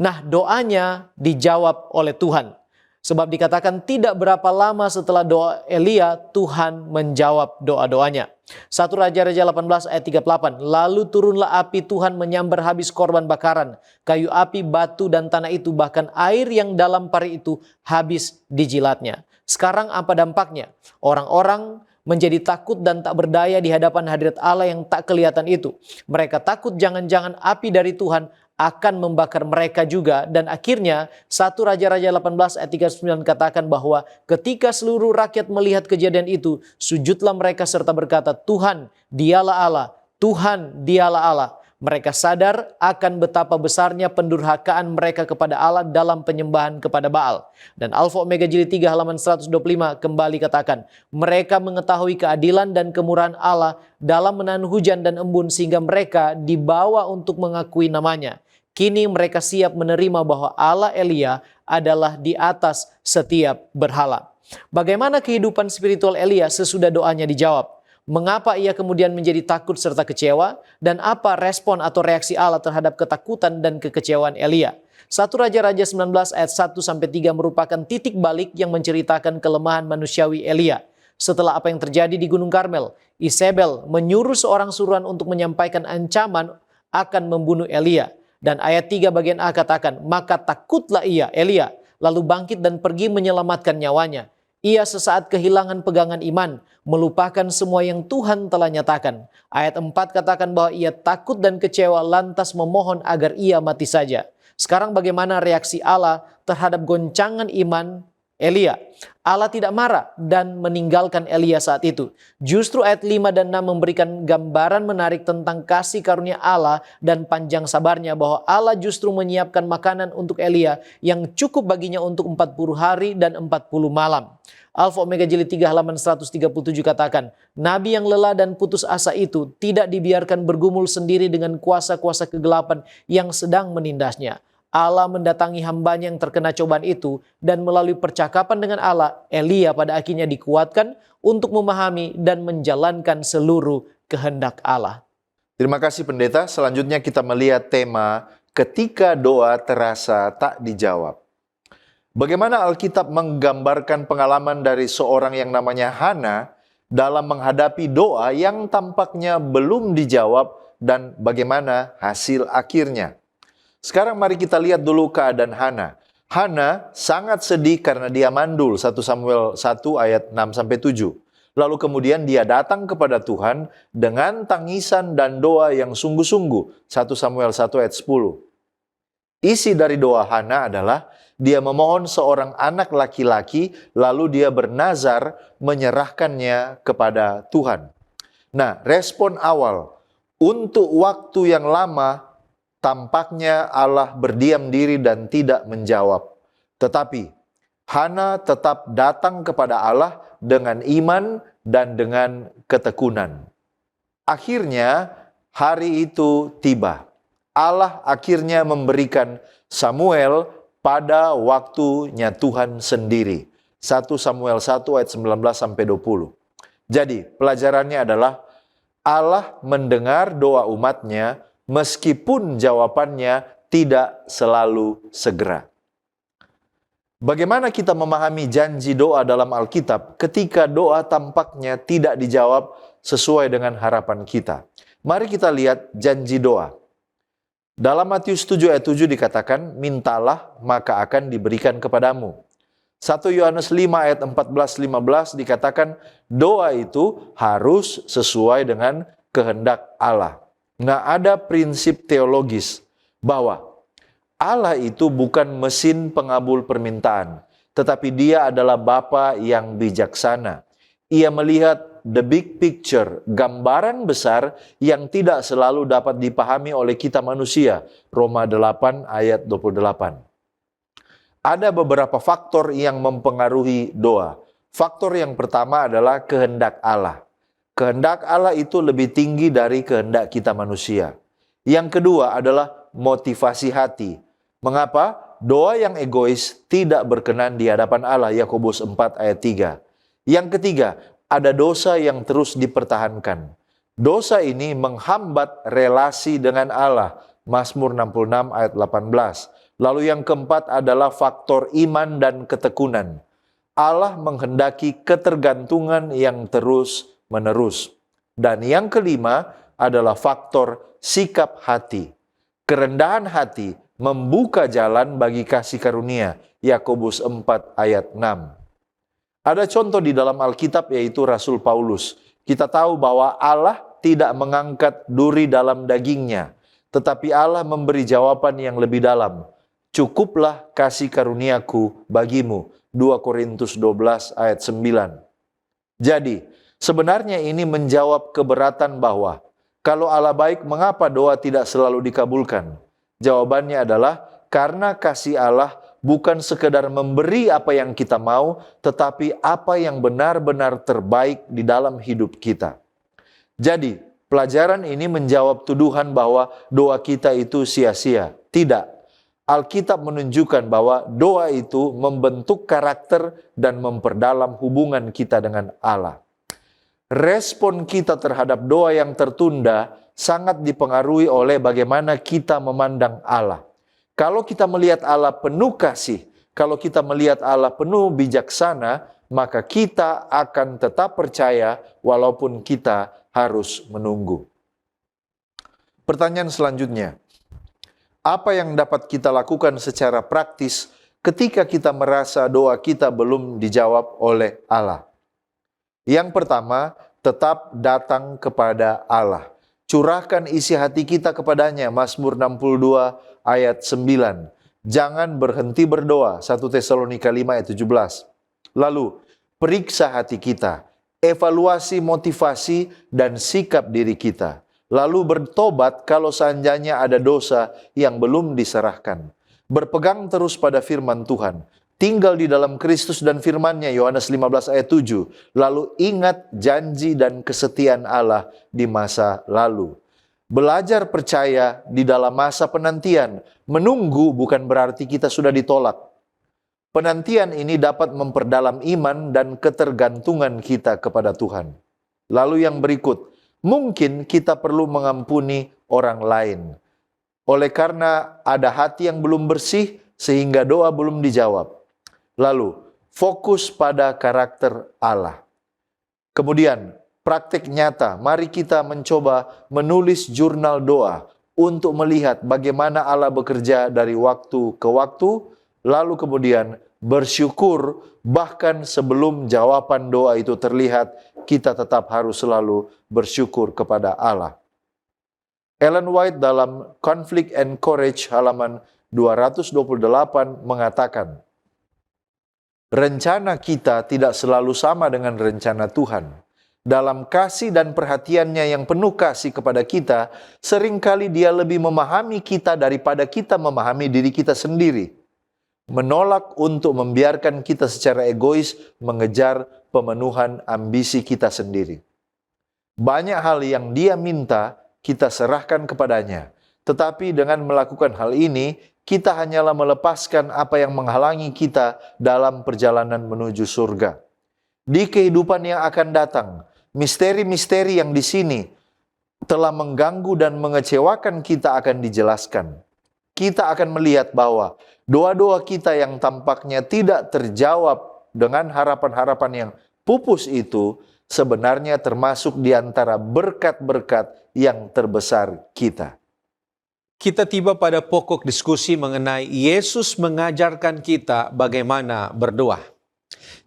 Nah, doanya dijawab oleh Tuhan. Sebab dikatakan tidak berapa lama setelah doa Elia, Tuhan menjawab doa-doanya. 1 Raja-Raja 18 ayat 38. Lalu turunlah api Tuhan menyambar habis korban bakaran, kayu api, batu dan tanah itu, bahkan air yang dalam pari itu habis dijilatnya. Sekarang apa dampaknya? Orang-orang menjadi takut dan tak berdaya di hadapan hadirat Allah yang tak kelihatan itu. Mereka takut jangan-jangan api dari Tuhan akan membakar mereka juga, dan akhirnya 1 Raja-Raja 18 ayat 39 katakan bahwa ketika seluruh rakyat melihat kejadian itu, sujudlah mereka serta berkata, Tuhan dialah Allah, Tuhan dialah Allah. Mereka sadar akan betapa besarnya pendurhakaan mereka kepada Allah dalam penyembahan kepada Baal. Dan Alfa Omega Jilid 3 halaman 125 kembali katakan, mereka mengetahui keadilan dan kemurahan Allah dalam menahan hujan dan embun sehingga mereka dibawa untuk mengakui namanya. Kini mereka siap menerima bahwa Allah Elia adalah di atas setiap berhala. Bagaimana kehidupan spiritual Elia sesudah doanya dijawab? Mengapa ia kemudian menjadi takut serta kecewa? Dan apa respon atau reaksi Allah terhadap ketakutan dan kekecewaan Elia? 1 Raja-Raja 19 ayat 1-3 merupakan titik balik yang menceritakan kelemahan manusiawi Elia. Setelah apa yang terjadi di Gunung Karmel, Isabel menyuruh seorang suruhan untuk menyampaikan ancaman akan membunuh Elia. Dan ayat 3 bagian A katakan, maka takutlah ia, Elia, lalu bangkit dan pergi menyelamatkan nyawanya. Ia sesaat kehilangan pegangan iman, melupakan semua yang Tuhan telah nyatakan. Ayat 4 katakan bahwa ia takut dan kecewa lantas memohon agar ia mati saja. Sekarang bagaimana reaksi Allah terhadap goncangan iman Elia? Allah tidak marah dan meninggalkan Elia saat itu. Justru ayat 5 dan 6 memberikan gambaran menarik tentang kasih karunia Allah dan panjang sabarnya, bahwa Allah justru menyiapkan makanan untuk Elia yang cukup baginya untuk 40 hari dan 40 malam. Alfa Omega Jilid 3 halaman 137 katakan, Nabi yang lelah dan putus asa itu tidak dibiarkan bergumul sendiri dengan kuasa-kuasa kegelapan yang sedang menindasnya. Allah mendatangi hambanya yang terkena cobaan itu, dan melalui percakapan dengan Allah, Elia pada akhirnya dikuatkan untuk memahami dan menjalankan seluruh kehendak Allah. Terima kasih pendeta. Selanjutnya kita melihat tema ketika doa terasa tak dijawab. Bagaimana Alkitab menggambarkan pengalaman dari seorang yang namanya Hana dalam menghadapi doa yang tampaknya belum dijawab dan bagaimana hasil akhirnya. Sekarang mari kita lihat dulu keadaan Hana. Hana sangat sedih karena dia mandul, 1 Samuel 1 ayat 6-7. Lalu kemudian dia datang kepada Tuhan dengan tangisan dan doa yang sungguh-sungguh, 1 Samuel 1 ayat 10. Isi dari doa Hana adalah dia memohon seorang anak laki-laki, lalu dia bernazar menyerahkannya kepada Tuhan. Nah, respon awal untuk waktu yang lama, tampaknya Allah berdiam diri dan tidak menjawab. Tetapi Hana tetap datang kepada Allah dengan iman dan dengan ketekunan. Akhirnya hari itu tiba. Allah akhirnya memberikan Samuel pada waktunya Tuhan sendiri. 1 Samuel 1 ayat 19-20. Jadi, pelajarannya adalah Allah mendengar doa umatnya meskipun jawabannya tidak selalu segera. Bagaimana kita memahami janji doa dalam Alkitab ketika doa tampaknya tidak dijawab sesuai dengan harapan kita? Mari kita lihat janji doa. Dalam Matius 7 ayat 7 dikatakan, mintalah maka akan diberikan kepadamu. 1 Yohanes 5 ayat 14-15 dikatakan doa itu harus sesuai dengan kehendak Allah. Nggak ada prinsip teologis bahwa Allah itu bukan mesin pengabul permintaan, tetapi Dia adalah Bapa yang bijaksana. Ia melihat the big picture, gambaran besar yang tidak selalu dapat dipahami oleh kita manusia. Roma 8 ayat 28. Ada beberapa faktor yang mempengaruhi doa. Faktor yang pertama adalah kehendak Allah. Kehendak Allah itu lebih tinggi dari kehendak kita manusia. Yang kedua adalah motivasi hati. Mengapa? Doa yang egois tidak berkenan di hadapan Allah. Yakobus 4 ayat 3. Yang ketiga, ada dosa yang terus dipertahankan. Dosa ini menghambat relasi dengan Allah. Mazmur 66 ayat 18. Lalu yang keempat adalah faktor iman dan ketekunan. Allah menghendaki ketergantungan yang terus-menerus. Dan yang kelima adalah faktor sikap hati. Kerendahan hati membuka jalan bagi kasih karunia. Yakobus 4 ayat 6. Ada contoh di dalam Alkitab yaitu Rasul Paulus. Kita tahu bahwa Allah tidak mengangkat duri dalam dagingnya, tetapi Allah memberi jawaban yang lebih dalam. Cukuplah kasih karuniaku bagimu. 2 Korintus 12 ayat 9. Jadi, sebenarnya ini menjawab keberatan bahwa kalau Allah baik, mengapa doa tidak selalu dikabulkan? Jawabannya adalah karena kasih Allah bukan sekedar memberi apa yang kita mau, tetapi apa yang benar-benar terbaik di dalam hidup kita. Jadi, pelajaran ini menjawab tuduhan bahwa doa kita itu sia-sia. Tidak. Alkitab menunjukkan bahwa doa itu membentuk karakter dan memperdalam hubungan kita dengan Allah. Respon kita terhadap doa yang tertunda sangat dipengaruhi oleh bagaimana kita memandang Allah. Kalau kita melihat Allah penuh kasih, kalau kita melihat Allah penuh bijaksana, maka kita akan tetap percaya walaupun kita harus menunggu. Pertanyaan selanjutnya, apa yang dapat kita lakukan secara praktis ketika kita merasa doa kita belum dijawab oleh Allah? Yang pertama, tetap datang kepada Allah. Curahkan isi hati kita kepadanya. Mazmur 62 ayat 9. Jangan berhenti berdoa. 1 Tesalonika 5 ayat 17. Lalu, periksa hati kita. Evaluasi motivasi dan sikap diri kita. Lalu bertobat kalau seandainya ada dosa yang belum diserahkan. Berpegang terus pada firman Tuhan. Tinggal di dalam Kristus dan firman-Nya, Yohanes 15 ayat 7. Lalu ingat janji dan kesetiaan Allah di masa lalu. Belajar percaya di dalam masa penantian. Menunggu bukan berarti kita sudah ditolak. Penantian ini dapat memperdalam iman dan ketergantungan kita kepada Tuhan. Lalu yang berikut, mungkin kita perlu mengampuni orang lain. Oleh karena ada hati yang belum bersih sehingga doa belum dijawab. Lalu, fokus pada karakter Allah. Kemudian, praktik nyata. Mari kita mencoba menulis jurnal doa untuk melihat bagaimana Allah bekerja dari waktu ke waktu, lalu kemudian bersyukur bahkan sebelum jawaban doa itu terlihat, kita tetap harus selalu bersyukur kepada Allah. Ellen White dalam Conflict and Courage halaman 228 mengatakan, rencana kita tidak selalu sama dengan rencana Tuhan. Dalam kasih dan perhatiannya yang penuh kasih kepada kita, seringkali Dia lebih memahami kita daripada kita memahami diri kita sendiri. Menolak untuk membiarkan kita secara egois mengejar pemenuhan ambisi kita sendiri. Banyak hal yang Dia minta, kita serahkan kepadanya. Tetapi dengan melakukan hal ini, kita hanyalah melepaskan apa yang menghalangi kita dalam perjalanan menuju surga. Di kehidupan yang akan datang, Misteri-misteri yang di sini telah mengganggu dan mengecewakan kita akan dijelaskan. Kita akan melihat bahwa doa-doa kita yang tampaknya tidak terjawab dengan harapan-harapan yang pupus itu sebenarnya termasuk di antara berkat-berkat yang terbesar kita. Kita tiba pada pokok diskusi mengenai Yesus mengajarkan kita bagaimana berdoa.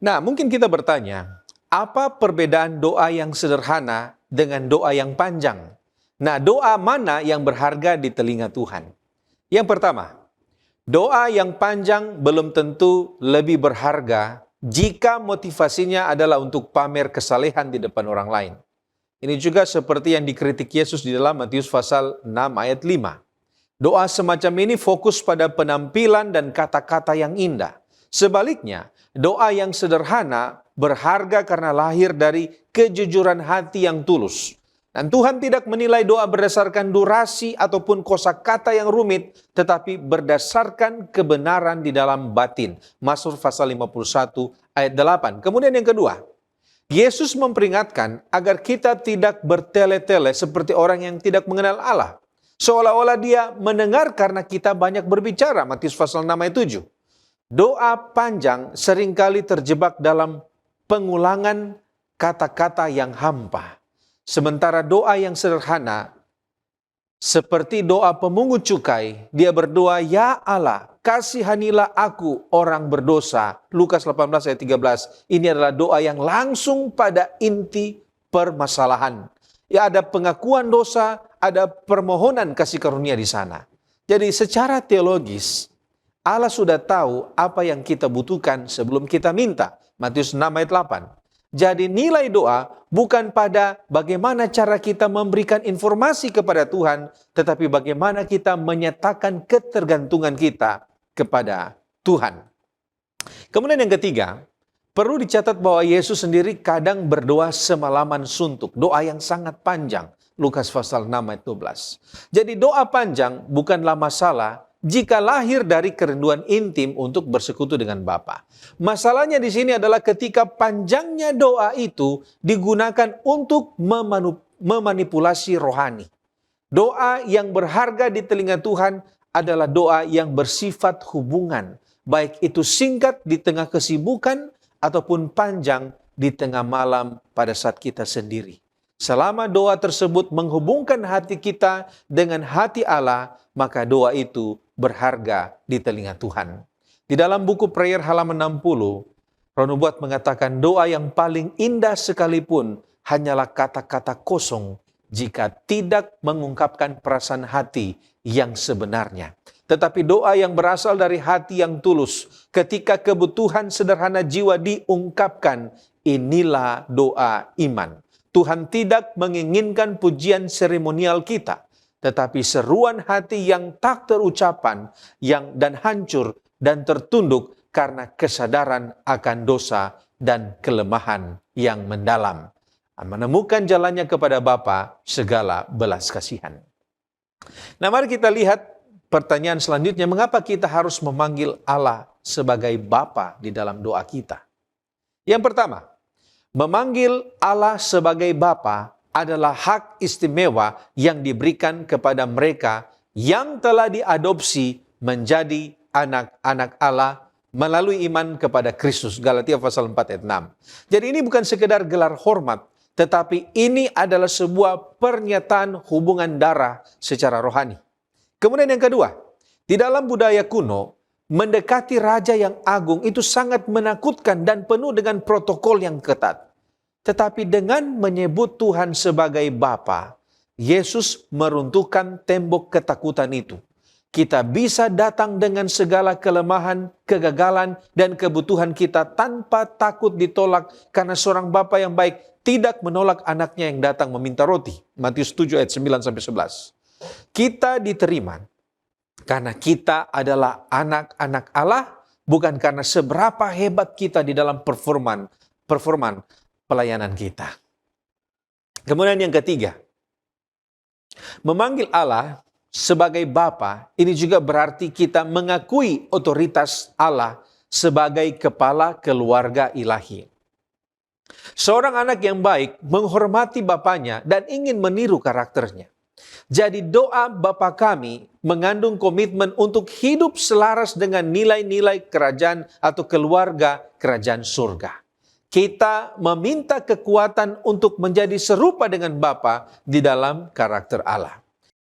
Nah, mungkin kita bertanya, apa perbedaan doa yang sederhana dengan doa yang panjang? Nah, doa mana yang berharga di telinga Tuhan? Yang pertama, doa yang panjang belum tentu lebih berharga jika motivasinya adalah untuk pamer kesalehan di depan orang lain. Ini juga seperti yang dikritik Yesus di dalam Matius pasal 6 ayat 5. Doa semacam ini fokus pada penampilan dan kata-kata yang indah. Sebaliknya, doa yang sederhana berharga karena lahir dari kejujuran hati yang tulus. Dan Tuhan tidak menilai doa berdasarkan durasi ataupun kosakata yang rumit, tetapi berdasarkan kebenaran di dalam batin. Mazmur pasal 51 ayat 8. Kemudian yang kedua, Yesus memperingatkan agar kita tidak bertele-tele seperti orang yang tidak mengenal Allah. Seolah-olah dia mendengar karena kita banyak berbicara. Matius pasal 6 ayat 7. Doa panjang seringkali terjebak dalam pengulangan kata-kata yang hampa. Sementara doa yang sederhana, seperti doa pemungut cukai, dia berdoa, "Ya Allah, kasihanilah aku orang berdosa." Lukas 18 ayat 13. Ini adalah doa yang langsung pada inti permasalahan. Ya, ada pengakuan dosa, ada permohonan kasih karunia di sana. Jadi secara teologis, Allah sudah tahu apa yang kita butuhkan sebelum kita minta. Matius 6 ayat 8. Jadi nilai doa bukan pada bagaimana cara kita memberikan informasi kepada Tuhan, tetapi bagaimana kita menyatakan ketergantungan kita kepada Tuhan. Kemudian yang ketiga, perlu dicatat bahwa Yesus sendiri kadang berdoa semalaman suntuk, doa yang sangat panjang. Lukas pasal 6 ayat 12. Jadi doa panjang bukanlah masalah jika lahir dari kerinduan intim untuk bersekutu dengan Bapa. Masalahnya di sini adalah ketika panjangnya doa itu digunakan untuk memanipulasi rohani. Doa yang berharga di telinga Tuhan adalah doa yang bersifat hubungan, baik itu singkat di tengah kesibukan ataupun panjang di tengah malam pada saat kita sendiri. Selama doa tersebut menghubungkan hati kita dengan hati Allah, maka doa itu berharga di telinga Tuhan. Di dalam buku Prayer halaman 60, Ronubuat mengatakan doa yang paling indah sekalipun hanyalah kata-kata kosong jika tidak mengungkapkan perasaan hati yang sebenarnya. Tetapi doa yang berasal dari hati yang tulus, ketika kebutuhan sederhana jiwa diungkapkan, inilah doa iman. Tuhan tidak menginginkan pujian seremonial kita, tetapi seruan hati yang tak terucapan, dan hancur dan tertunduk karena kesadaran akan dosa dan kelemahan yang mendalam. Menemukan jalannya kepada Bapa segala belas kasihan. Nah, mari kita lihat pertanyaan selanjutnya, mengapa kita harus memanggil Allah sebagai Bapa di dalam doa kita? Yang pertama, memanggil Allah sebagai Bapa adalah hak istimewa yang diberikan kepada mereka yang telah diadopsi menjadi anak-anak Allah melalui iman kepada Kristus. Galatia pasal 4 ayat 6. Jadi ini bukan sekedar gelar hormat, tetapi ini adalah sebuah pernyataan hubungan darah secara rohani. Kemudian yang kedua, di dalam budaya kuno, mendekati raja yang agung itu sangat menakutkan dan penuh dengan protokol yang ketat. Tetapi dengan menyebut Tuhan sebagai Bapa, Yesus meruntuhkan tembok ketakutan itu. Kita bisa datang dengan segala kelemahan, kegagalan, dan kebutuhan kita tanpa takut ditolak karena seorang Bapa yang baik tidak menolak anaknya yang datang meminta roti. Matius 7 ayat 9-11. Kita diterima karena kita adalah anak-anak Allah, bukan karena seberapa hebat kita di dalam performan pelayanan kita. Kemudian yang ketiga, memanggil Allah sebagai Bapa, ini juga berarti kita mengakui otoritas Allah sebagai kepala keluarga ilahi. Seorang anak yang baik menghormati bapaknya dan ingin meniru karakternya. Jadi doa Bapa kami mengandung komitmen untuk hidup selaras dengan nilai-nilai kerajaan atau keluarga kerajaan surga. Kita meminta kekuatan untuk menjadi serupa dengan Bapa di dalam karakter Allah.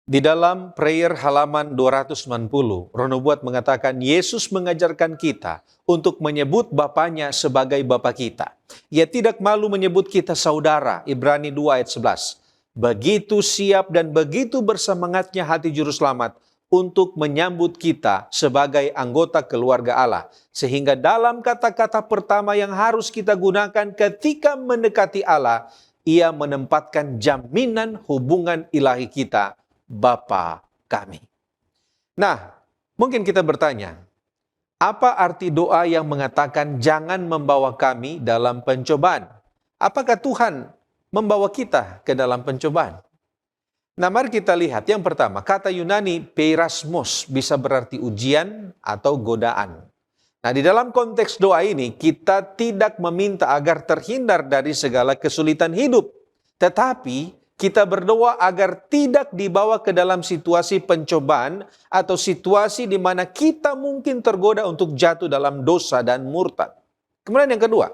Di dalam prayer halaman 290, Rono Buat mengatakan Yesus mengajarkan kita untuk menyebut Bapanya sebagai Bapa kita. Ia tidak malu menyebut kita saudara, Ibrani 2 ayat 11. Begitu siap dan begitu bersemangatnya hati juru selamat untuk menyambut kita sebagai anggota keluarga Allah. Sehingga dalam kata-kata pertama yang harus kita gunakan ketika mendekati Allah, ia menempatkan jaminan hubungan ilahi kita, Bapa kami. Nah, mungkin kita bertanya, apa arti doa yang mengatakan jangan membawa kami dalam pencobaan? Apakah Tuhan membawa kita ke dalam pencobaan? Nah, mari kita lihat. Yang pertama, kata Yunani peirasmos bisa berarti ujian atau godaan. Nah, di dalam konteks doa ini, kita tidak meminta agar terhindar dari segala kesulitan hidup. Tetapi, kita berdoa agar tidak dibawa ke dalam situasi pencobaan atau situasi di mana kita mungkin tergoda untuk jatuh dalam dosa dan murtad. Kemudian yang kedua,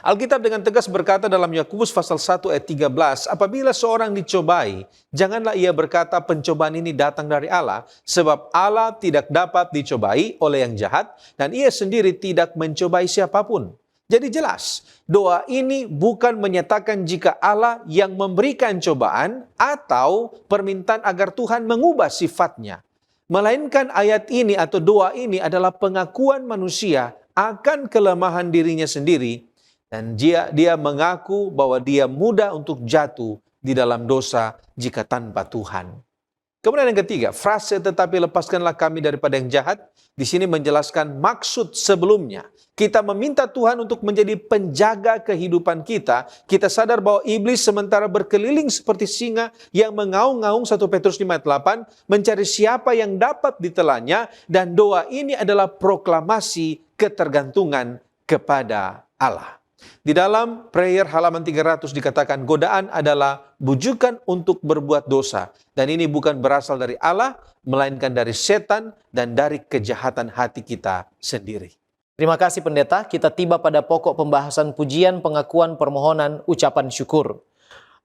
Alkitab dengan tegas berkata dalam Yakobus pasal 1 ayat 13, apabila seorang dicobai, janganlah ia berkata pencobaan ini datang dari Allah, sebab Allah tidak dapat dicobai oleh yang jahat, dan ia sendiri tidak mencobai siapapun. Jadi jelas, doa ini bukan menyatakan jika Allah yang memberikan cobaan atau permintaan agar Tuhan mengubah sifatnya. Melainkan ayat ini atau doa ini adalah pengakuan manusia akan kelemahan dirinya sendiri, dan dia mengaku bahwa dia mudah untuk jatuh di dalam dosa jika tanpa Tuhan. Kemudian yang ketiga, frase tetapi lepaskanlah kami daripada yang jahat, di sini menjelaskan maksud sebelumnya. Kita meminta Tuhan untuk menjadi penjaga kehidupan kita. Kita sadar bahwa iblis sementara berkeliling seperti singa yang mengaung-ngaung 1 Petrus 5 ayat 8, mencari siapa yang dapat ditelannya, dan doa ini adalah proklamasi ketergantungan kepada Allah. Di dalam prayer halaman 300 dikatakan godaan adalah bujukan untuk berbuat dosa. Dan ini bukan berasal dari Allah, melainkan dari setan dan dari kejahatan hati kita sendiri. Terima kasih pendeta, kita tiba pada pokok pembahasan pujian, pengakuan, permohonan, ucapan syukur.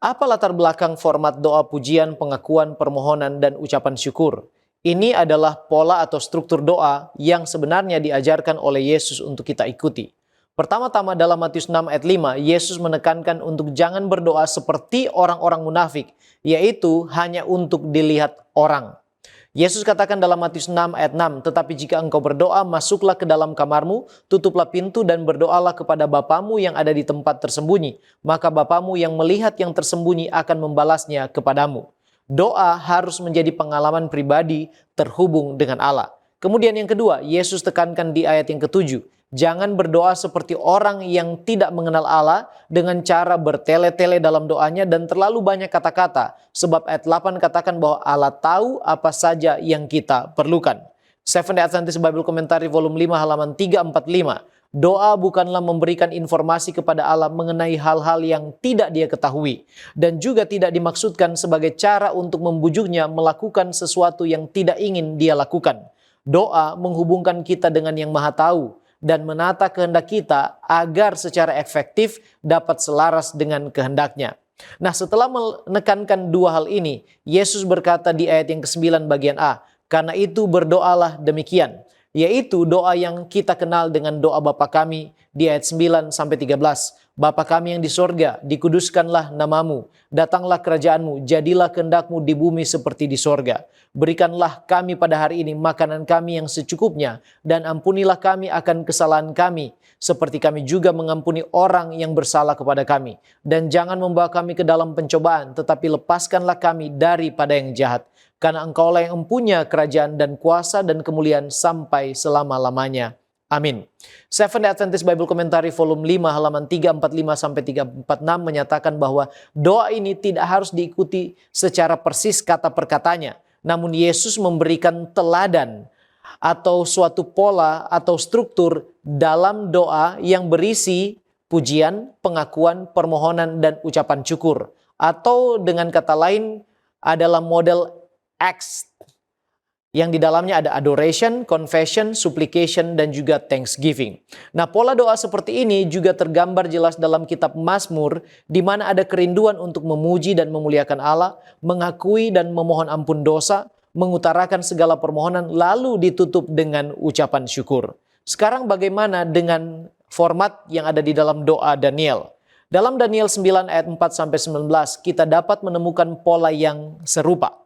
Apa latar belakang format doa pujian, pengakuan, permohonan, dan ucapan syukur? Ini adalah pola atau struktur doa yang sebenarnya diajarkan oleh Yesus untuk kita ikuti. Pertama-tama dalam Matius 6 ayat 5, Yesus menekankan untuk jangan berdoa seperti orang-orang munafik, yaitu hanya untuk dilihat orang. Yesus katakan dalam Matius 6 ayat 6, tetapi jika engkau berdoa, masuklah ke dalam kamarmu, tutuplah pintu dan berdoalah kepada Bapamu yang ada di tempat tersembunyi. Maka Bapamu yang melihat yang tersembunyi akan membalasnya kepadamu. Doa harus menjadi pengalaman pribadi terhubung dengan Allah. Kemudian yang kedua, Yesus tekankan di ayat yang ketujuh, jangan berdoa seperti orang yang tidak mengenal Allah dengan cara bertele-tele dalam doanya dan terlalu banyak kata-kata. Sebab ayat 8 katakan bahwa Allah tahu apa saja yang kita perlukan. Seventh-day Adventist Bible Commentary volume 5 halaman 345. Doa bukanlah memberikan informasi kepada Allah mengenai hal-hal yang tidak dia ketahui. Dan juga tidak dimaksudkan sebagai cara untuk membujuknya melakukan sesuatu yang tidak ingin dia lakukan. Doa menghubungkan kita dengan yang Maha Tahu dan menata kehendak kita agar secara efektif dapat selaras dengan kehendaknya. Nah, setelah menekankan dua hal ini, Yesus berkata di ayat yang ke-9 bagian A, karena itu berdoalah demikian, yaitu doa yang kita kenal dengan doa Bapa kami di ayat 9-13. Bapa kami yang di sorga, dikuduskanlah namamu, datanglah kerajaanmu, jadilah kehendakmu di bumi seperti di sorga. Berikanlah kami pada hari ini makanan kami yang secukupnya, dan ampunilah kami akan kesalahan kami, seperti kami juga mengampuni orang yang bersalah kepada kami. Dan jangan membawa kami ke dalam pencobaan, tetapi lepaskanlah kami daripada yang jahat. Karena Engkaulah yang mempunyai kerajaan dan kuasa dan kemuliaan sampai selama-lamanya. Amin. Seventh-day Adventist Bible Commentary volume 5 halaman 345-346 menyatakan bahwa doa ini tidak harus diikuti secara persis kata per katanya. Namun Yesus memberikan teladan atau suatu pola atau struktur dalam doa yang berisi pujian, pengakuan, permohonan, dan ucapan syukur. Atau dengan kata lain adalah model Acts yang di dalamnya ada adoration, confession, supplication, dan juga thanksgiving. Nah, pola doa seperti ini juga tergambar jelas dalam kitab Mazmur, di mana ada kerinduan untuk memuji dan memuliakan Allah, mengakui dan memohon ampun dosa, mengutarakan segala permohonan, lalu ditutup dengan ucapan syukur. Sekarang bagaimana dengan format yang ada di dalam doa Daniel? Dalam Daniel 9 ayat 4-19, kita dapat menemukan pola yang serupa.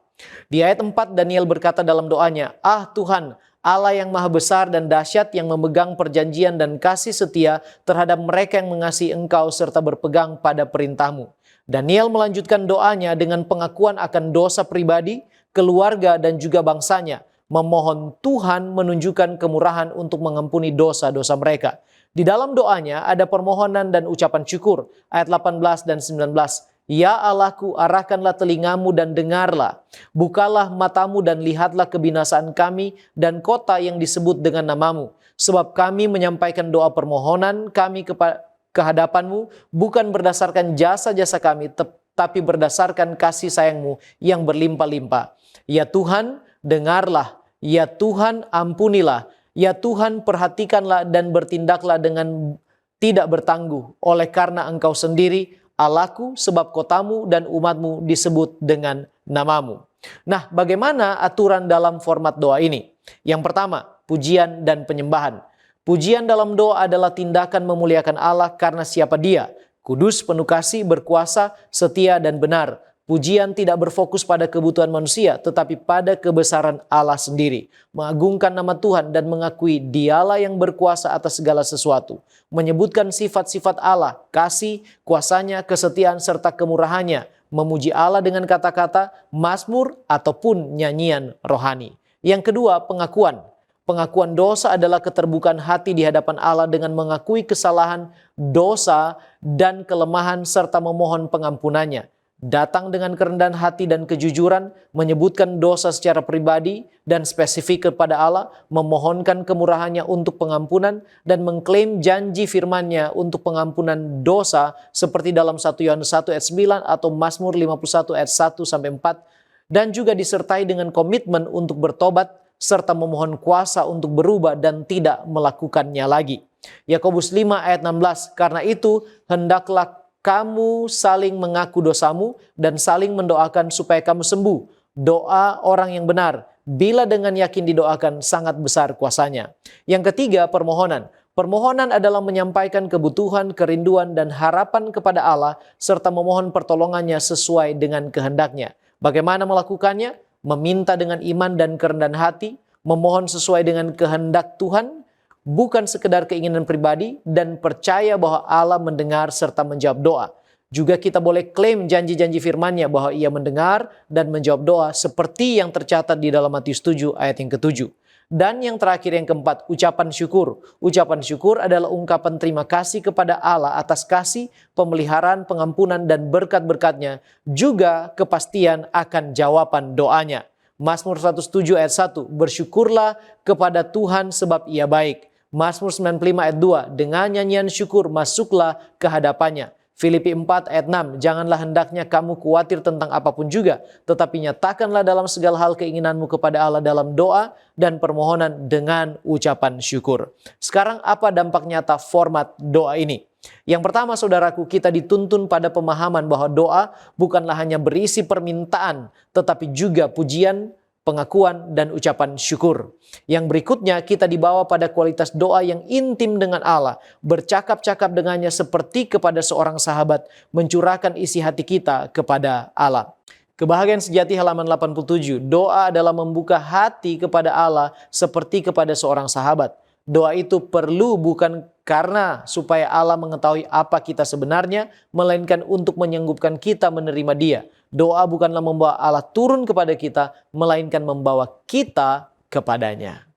Di ayat 4 Daniel berkata dalam doanya, "Ah Tuhan, Allah yang maha besar dan dahsyat, yang memegang perjanjian dan kasih setia terhadap mereka yang mengasihi Engkau serta berpegang pada perintah-Mu." Daniel melanjutkan doanya dengan pengakuan akan dosa pribadi, keluarga, dan juga bangsanya, memohon Tuhan menunjukkan kemurahan untuk mengampuni dosa-dosa mereka. Di dalam doanya ada permohonan dan ucapan syukur. Ayat 18 dan 19. "Ya Allahku, arahkanlah telingamu dan dengarlah. Bukalah matamu dan lihatlah kebinasaan kami dan kota yang disebut dengan namamu. Sebab kami menyampaikan doa permohonan kami ke hadapanmu, bukan berdasarkan jasa-jasa kami, tetapi berdasarkan kasih sayangmu yang berlimpah-limpah. Ya Tuhan, dengarlah. Ya Tuhan, ampunilah. Ya Tuhan, perhatikanlah dan bertindaklah dengan tidak bertangguh, oleh karena Engkau sendiri Allahku, sebab kotamu dan umatmu disebut dengan namamu." Nah, bagaimana aturan dalam format doa ini? Yang pertama, pujian dan penyembahan. Pujian dalam doa adalah tindakan memuliakan Allah karena siapa Dia, kudus, penuh kasih, berkuasa, setia, dan benar. Pujian tidak berfokus pada kebutuhan manusia, tetapi pada kebesaran Allah sendiri. Mengagungkan nama Tuhan dan mengakui Dialah yang berkuasa atas segala sesuatu. Menyebutkan sifat-sifat Allah, kasih, kuasanya, kesetiaan, serta kemurahannya. Memuji Allah dengan kata-kata, mazmur, ataupun nyanyian rohani. Yang kedua, pengakuan. Pengakuan dosa adalah keterbukaan hati di hadapan Allah dengan mengakui kesalahan, dosa, dan kelemahan, serta memohon pengampunannya. Datang dengan kerendahan hati dan kejujuran, menyebutkan dosa secara pribadi dan spesifik kepada Allah, memohonkan kemurahannya untuk pengampunan, dan mengklaim janji firman-Nya untuk pengampunan dosa seperti dalam 1 Yohanes 1 ayat 9 atau Mazmur 51 ayat 1-4, dan juga disertai dengan komitmen untuk bertobat serta memohon kuasa untuk berubah dan tidak melakukannya lagi. Yakobus 5 ayat 16, "Karena itu hendaklah kamu saling mengaku dosamu dan saling mendoakan supaya kamu sembuh. Doa orang yang benar, bila dengan yakin didoakan, sangat besar kuasanya." Yang ketiga, permohonan. Permohonan adalah menyampaikan kebutuhan, kerinduan, dan harapan kepada Allah, serta memohon pertolongannya sesuai dengan kehendaknya. Bagaimana melakukannya? Meminta dengan iman dan kerendahan hati, memohon sesuai dengan kehendak Tuhan, bukan sekedar keinginan pribadi, dan percaya bahwa Allah mendengar serta menjawab doa. Juga kita boleh klaim janji-janji firman-Nya bahwa Ia mendengar dan menjawab doa seperti yang tercatat di dalam Matius 7 ayat yang ke-7. Dan yang terakhir, yang keempat, ucapan syukur. Ucapan syukur adalah ungkapan terima kasih kepada Allah atas kasih, pemeliharaan, pengampunan, dan berkat-berkat-Nya, juga kepastian akan jawaban doanya. Mazmur 107 ayat 1, "Bersyukurlah kepada Tuhan sebab Ia baik." Mazmur 95 ayat 2, "Dengan nyanyian syukur masuklah ke hadapannya." Filipi 4 ayat 6, "Janganlah hendaknya kamu khawatir tentang apapun juga, tetapi nyatakanlah dalam segala hal keinginanmu kepada Allah dalam doa dan permohonan dengan ucapan syukur." Sekarang apa dampak nyata format doa ini? Yang pertama, saudaraku, kita dituntun pada pemahaman bahwa doa bukanlah hanya berisi permintaan, tetapi juga pujian, pengakuan, dan ucapan syukur. Yang berikutnya, kita dibawa pada kualitas doa yang intim dengan Allah, bercakap-cakap dengannya seperti kepada seorang sahabat, mencurahkan isi hati kita kepada Allah. Kebahagiaan sejati halaman 87, doa adalah membuka hati kepada Allah seperti kepada seorang sahabat. Doa itu perlu bukan karena supaya Allah mengetahui apa kita sebenarnya, melainkan untuk menyanggupkan kita menerima Dia. Doa bukanlah membawa Allah turun kepada kita, melainkan membawa kita kepadanya.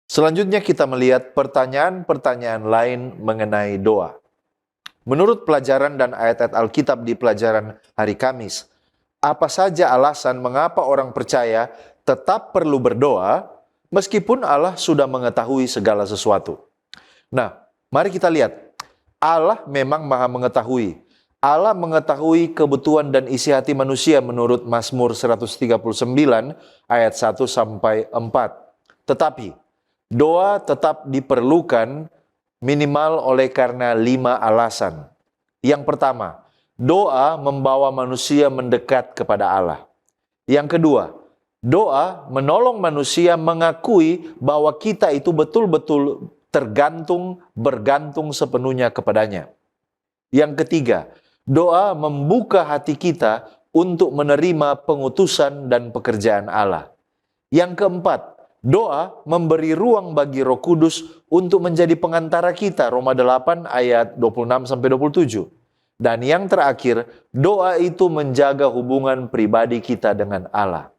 Selanjutnya kita melihat pertanyaan-pertanyaan lain mengenai doa. Menurut pelajaran dan ayat-ayat Alkitab di pelajaran hari Kamis, apa saja alasan mengapa orang percaya tetap perlu berdoa meskipun Allah sudah mengetahui segala sesuatu? Nah, mari kita lihat. Allah memang maha mengetahui. Allah mengetahui kebutuhan dan isi hati manusia menurut Mazmur 139 ayat 1 sampai 4. Tetapi doa tetap diperlukan minimal oleh karena 5 alasan. Yang pertama, doa membawa manusia mendekat kepada Allah. Yang kedua, doa menolong manusia mengakui bahwa kita itu betul-betul bergantung sepenuhnya kepadanya. Yang ketiga, doa membuka hati kita untuk menerima pengutusan dan pekerjaan Allah. Yang keempat, doa memberi ruang bagi Roh Kudus untuk menjadi pengantara kita, Roma 8 ayat 26-27. Dan yang terakhir, doa itu menjaga hubungan pribadi kita dengan Allah.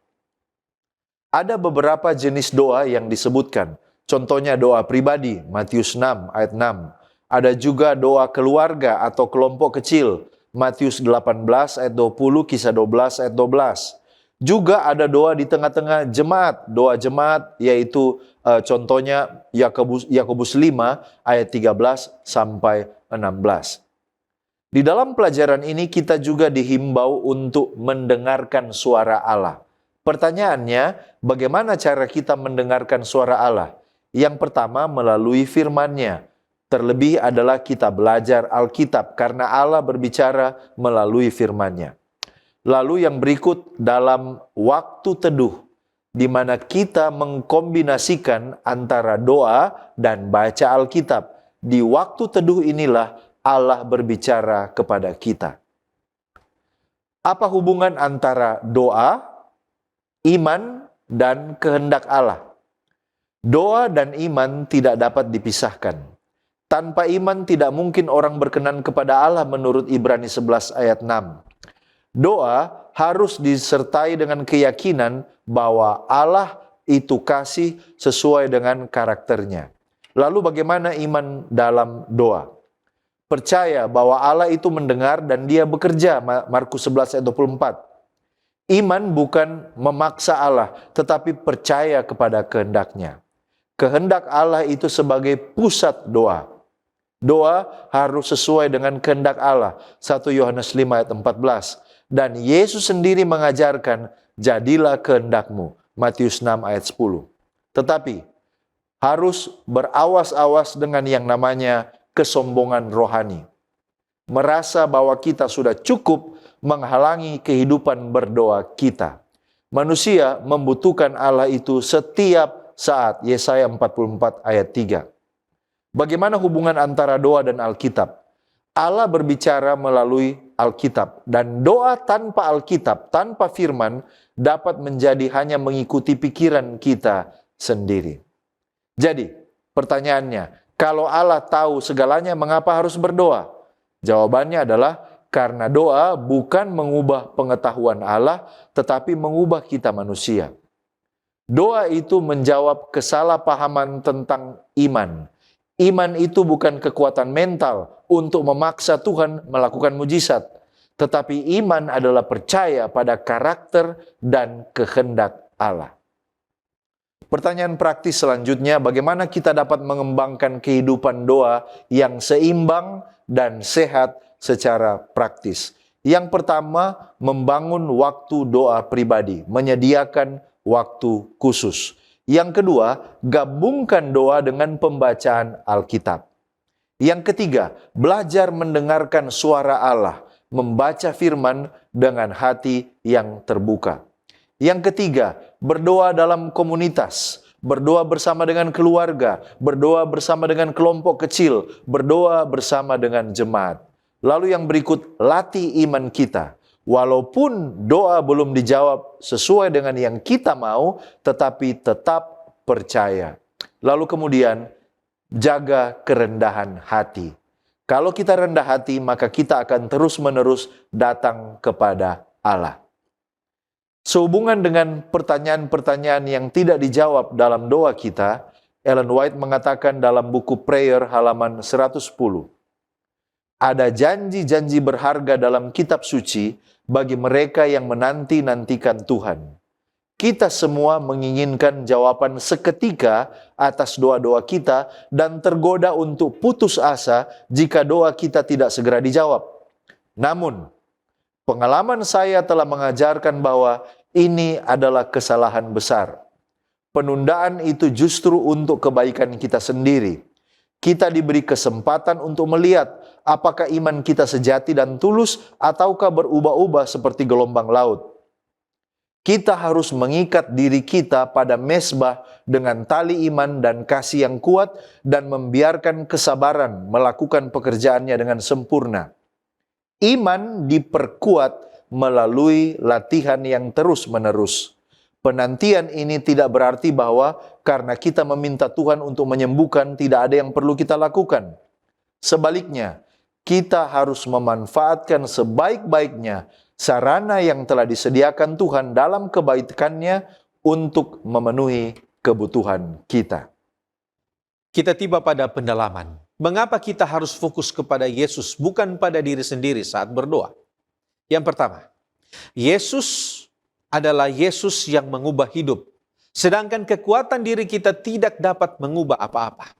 Ada beberapa jenis doa yang disebutkan. Contohnya doa pribadi, Matius 6 ayat 6. Ada juga doa keluarga atau kelompok kecil, Matius 18 ayat 20, Kisah 12 ayat 12. Juga ada doa di tengah-tengah jemaat, doa jemaat yaitu contohnya Yakobus 5 ayat 13 sampai 16. Di dalam pelajaran ini kita juga dihimbau untuk mendengarkan suara Allah. Pertanyaannya, bagaimana cara kita mendengarkan suara Allah? Yang pertama, melalui firman-Nya. Terlebih adalah kita belajar Alkitab karena Allah berbicara melalui firman-Nya. Lalu yang berikut dalam waktu teduh, di mana kita mengkombinasikan antara doa dan baca Alkitab. Di waktu teduh inilah Allah berbicara kepada kita. Apa hubungan antara doa, iman, dan kehendak Allah? Doa dan iman tidak dapat dipisahkan. Tanpa iman tidak mungkin orang berkenan kepada Allah menurut Ibrani 11 ayat 6. Doa harus disertai dengan keyakinan bahwa Allah itu kasih sesuai dengan karakternya. Lalu bagaimana iman dalam doa? Percaya bahwa Allah itu mendengar dan Dia bekerja, Markus 11 ayat 24. Iman bukan memaksa Allah, tetapi percaya kepada kehendak-Nya. Kehendak Allah itu sebagai pusat doa. Doa harus sesuai dengan kehendak Allah. 1 Yohanes 5 ayat 14. Dan Yesus sendiri mengajarkan, jadilah kehendak-Mu. Matius 6 ayat 10. Tetapi harus berawas-awas dengan yang namanya kesombongan rohani. Merasa bahwa kita sudah cukup menghalangi kehidupan berdoa kita. Manusia membutuhkan Allah itu setiap saat. Yesaya 44 ayat 3. Bagaimana hubungan antara doa dan Alkitab? Allah berbicara melalui Alkitab. Dan doa tanpa Alkitab, tanpa firman, dapat menjadi hanya mengikuti pikiran kita sendiri. Jadi, pertanyaannya, kalau Allah tahu segalanya, mengapa harus berdoa? Jawabannya adalah, karena doa bukan mengubah pengetahuan Allah, tetapi mengubah kita manusia. Doa itu menjawab kesalahpahaman tentang iman. Iman itu bukan kekuatan mental untuk memaksa Tuhan melakukan mujizat, tetapi iman adalah percaya pada karakter dan kehendak Allah. Pertanyaan praktis selanjutnya, bagaimana kita dapat mengembangkan kehidupan doa yang seimbang dan sehat secara praktis? Yang pertama, membangun waktu doa pribadi, menyediakan waktu khusus. Yang kedua, gabungkan doa dengan pembacaan Alkitab. Yang ketiga, belajar mendengarkan suara Allah, membaca firman dengan hati yang terbuka. Yang ketiga, berdoa dalam komunitas, berdoa bersama dengan keluarga, berdoa bersama dengan kelompok kecil, berdoa bersama dengan jemaat. Lalu yang berikut, latih iman kita. Walaupun doa belum dijawab sesuai dengan yang kita mau, tetapi tetap percaya. Lalu kemudian, jaga kerendahan hati. Kalau kita rendah hati, maka kita akan terus-menerus datang kepada Allah. Sehubungan dengan pertanyaan-pertanyaan yang tidak dijawab dalam doa kita, Ellen White mengatakan dalam buku Prayer halaman 110, ada janji-janji berharga dalam kitab suci bagi mereka yang menanti-nantikan Tuhan. Kita semua menginginkan jawaban seketika atas doa-doa kita dan tergoda untuk putus asa jika doa kita tidak segera dijawab. Namun, pengalaman saya telah mengajarkan bahwa ini adalah kesalahan besar. Penundaan itu justru untuk kebaikan kita sendiri. Kita diberi kesempatan untuk melihat apakah iman kita sejati dan tulus ataukah berubah-ubah seperti gelombang laut. Kita harus mengikat diri kita pada mezbah dengan tali iman dan kasih yang kuat dan membiarkan kesabaran melakukan pekerjaannya dengan sempurna. Iman diperkuat melalui latihan yang terus-menerus. Penantian ini tidak berarti bahwa karena kita meminta Tuhan untuk menyembuhkan, tidak ada yang perlu kita lakukan. Sebaliknya, kita harus memanfaatkan sebaik-baiknya sarana yang telah disediakan Tuhan dalam kebaikannya untuk memenuhi kebutuhan kita. Kita tiba pada pendalaman. Mengapa kita harus fokus kepada Yesus, bukan pada diri sendiri saat berdoa? Yang pertama, Yesus adalah Yesus yang mengubah hidup. Sedangkan kekuatan diri kita tidak dapat mengubah apa-apa.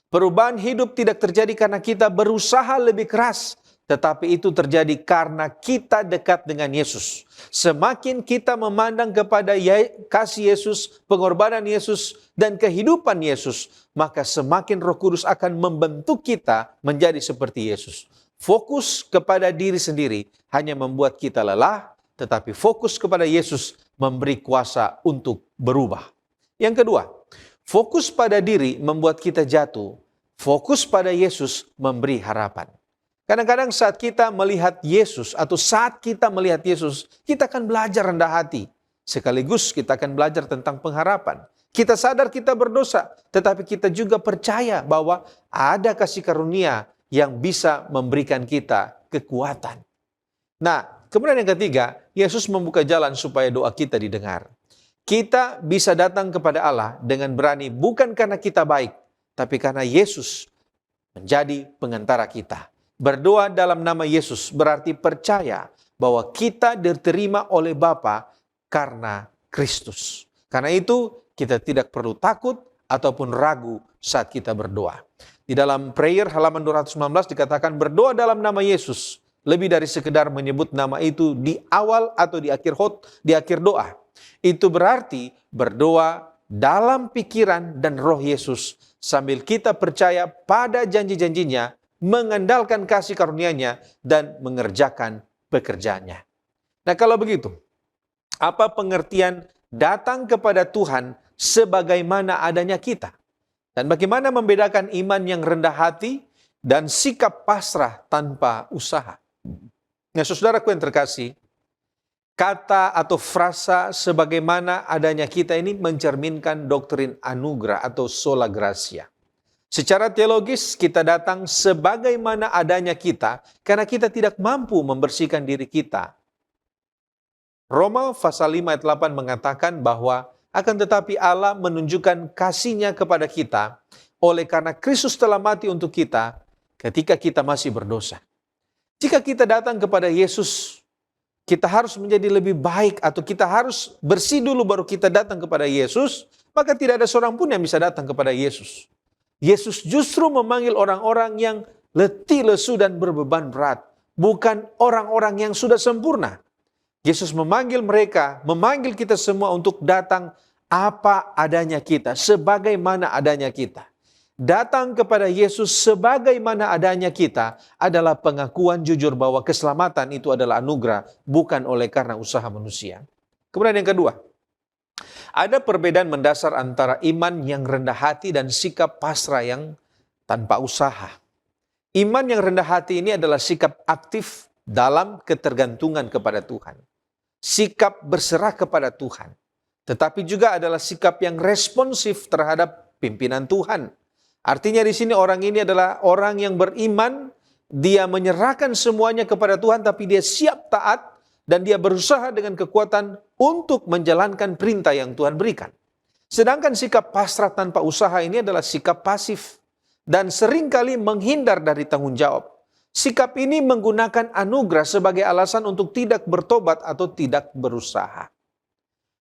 Perubahan hidup tidak terjadi karena kita berusaha lebih keras, tetapi itu terjadi karena kita dekat dengan Yesus. Semakin kita memandang kepada kasih Yesus, pengorbanan Yesus, dan kehidupan Yesus, maka semakin Roh Kudus akan membentuk kita menjadi seperti Yesus. Fokus kepada diri sendiri hanya membuat kita lelah, tetapi fokus kepada Yesus memberi kuasa untuk berubah. Yang kedua, fokus pada diri membuat kita jatuh. Fokus pada Yesus memberi harapan. Kadang-kadang saat kita melihat Yesus atau saat kita melihat Yesus, kita akan belajar rendah hati. Sekaligus kita akan belajar tentang pengharapan. Kita sadar kita berdosa, tetapi kita juga percaya bahwa ada kasih karunia yang bisa memberikan kita kekuatan. Nah, kemudian yang ketiga, Yesus membuka jalan supaya doa kita didengar. Kita bisa datang kepada Allah dengan berani bukan karena kita baik, tapi karena Yesus menjadi pengantara kita. Berdoa dalam nama Yesus berarti percaya bahwa kita diterima oleh Bapa karena Kristus. Karena itu kita tidak perlu takut ataupun ragu saat kita berdoa. Di dalam prayer halaman 219 dikatakan berdoa dalam nama Yesus. Lebih dari sekedar menyebut nama itu di awal atau di akhir doa. Itu berarti berdoa dalam pikiran dan roh Yesus sambil kita percaya pada janji-janjinya, mengandalkan kasih karunia-Nya dan mengerjakan pekerjaannya. Nah, kalau begitu, apa pengertian datang kepada Tuhan sebagaimana adanya kita? Dan bagaimana membedakan iman yang rendah hati dan sikap pasrah tanpa usaha? Nah, saudaraku yang terkasih, kata atau frasa sebagaimana adanya kita ini mencerminkan doktrin anugerah atau sola gratia. Secara teologis kita datang sebagaimana adanya kita karena kita tidak mampu membersihkan diri kita. Roma pasal 5 ayat 8 mengatakan bahwa akan tetapi Allah menunjukkan kasih-Nya kepada kita oleh karena Kristus telah mati untuk kita ketika kita masih berdosa. Jika kita datang kepada Yesus, kita harus menjadi lebih baik atau kita harus bersih dulu baru kita datang kepada Yesus, maka tidak ada seorang pun yang bisa datang kepada Yesus. Yesus justru memanggil orang-orang yang letih, lesu, dan berbeban berat, bukan orang-orang yang sudah sempurna. Yesus memanggil mereka, memanggil kita semua untuk datang apa adanya kita, sebagaimana adanya kita. Datang kepada Yesus sebagaimana adanya kita adalah pengakuan jujur bahwa keselamatan itu adalah anugerah, bukan oleh karena usaha manusia. Kemudian yang kedua, ada perbedaan mendasar antara iman yang rendah hati dan sikap pasrah yang tanpa usaha. Iman yang rendah hati ini adalah sikap aktif dalam ketergantungan kepada Tuhan. Sikap berserah kepada Tuhan. Tetapi juga adalah sikap yang responsif terhadap pimpinan Tuhan. Artinya di sini orang ini adalah orang yang beriman, dia menyerahkan semuanya kepada Tuhan, tapi dia siap taat dan dia berusaha dengan kekuatan untuk menjalankan perintah yang Tuhan berikan. Sedangkan sikap pasrah tanpa usaha ini adalah sikap pasif dan seringkali menghindar dari tanggung jawab. Sikap ini menggunakan anugerah sebagai alasan untuk tidak bertobat atau tidak berusaha.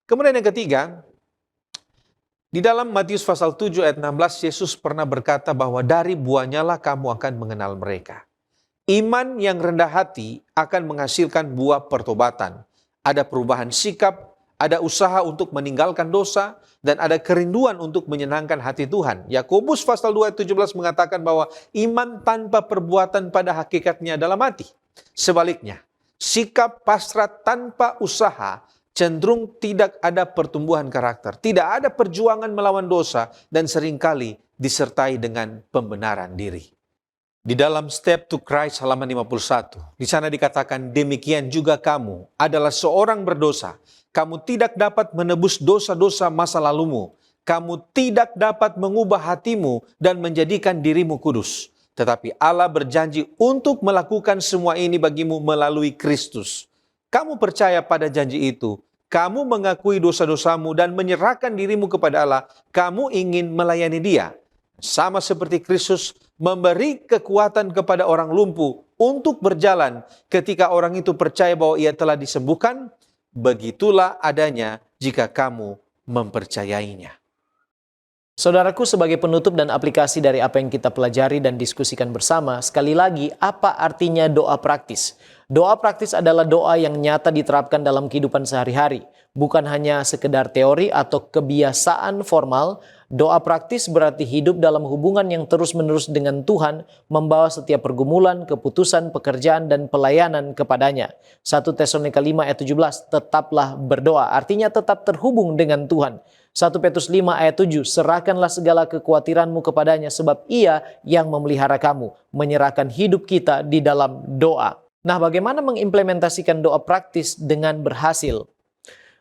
Kemudian yang ketiga, di dalam Matius pasal 7 ayat 16, Yesus pernah berkata bahwa dari buahnya lah kamu akan mengenal mereka. Iman yang rendah hati akan menghasilkan buah pertobatan. Ada perubahan sikap, ada usaha untuk meninggalkan dosa, dan ada kerinduan untuk menyenangkan hati Tuhan. Yakobus pasal 2 ayat 17 mengatakan bahwa iman tanpa perbuatan pada hakikatnya adalah mati. Sebaliknya, sikap pasrah tanpa usaha cenderung tidak ada pertumbuhan karakter, tidak ada perjuangan melawan dosa, dan seringkali disertai dengan pembenaran diri. Di dalam Step to Christ halaman 51, di sana dikatakan, demikian juga kamu adalah seorang berdosa. Kamu tidak dapat menebus dosa-dosa masa lalumu. Kamu tidak dapat mengubah hatimu dan menjadikan dirimu kudus. Tetapi Allah berjanji untuk melakukan semua ini bagimu melalui Kristus. Kamu percaya pada janji itu. Kamu mengakui dosa-dosamu dan menyerahkan dirimu kepada Allah. Kamu ingin melayani Dia. Sama seperti Kristus memberi kekuatan kepada orang lumpuh untuk berjalan ketika orang itu percaya bahwa ia telah disembuhkan, begitulah adanya jika kamu mempercayainya. Saudaraku, sebagai penutup dan aplikasi dari apa yang kita pelajari dan diskusikan bersama, sekali lagi, apa artinya doa praktis? Doa praktis adalah doa yang nyata diterapkan dalam kehidupan sehari-hari, bukan hanya sekedar teori atau kebiasaan formal. Doa praktis berarti hidup dalam hubungan yang terus-menerus dengan Tuhan, membawa setiap pergumulan, keputusan, pekerjaan, dan pelayanan kepadanya. 1 Tesalonika 5 ayat 17, tetaplah berdoa, artinya tetap terhubung dengan Tuhan. 1 Petrus 5 ayat 7, serahkanlah segala kekhawatiranmu kepadanya sebab Ia yang memelihara kamu, menyerahkan hidup kita di dalam doa. Nah, bagaimana mengimplementasikan doa praktis dengan berhasil?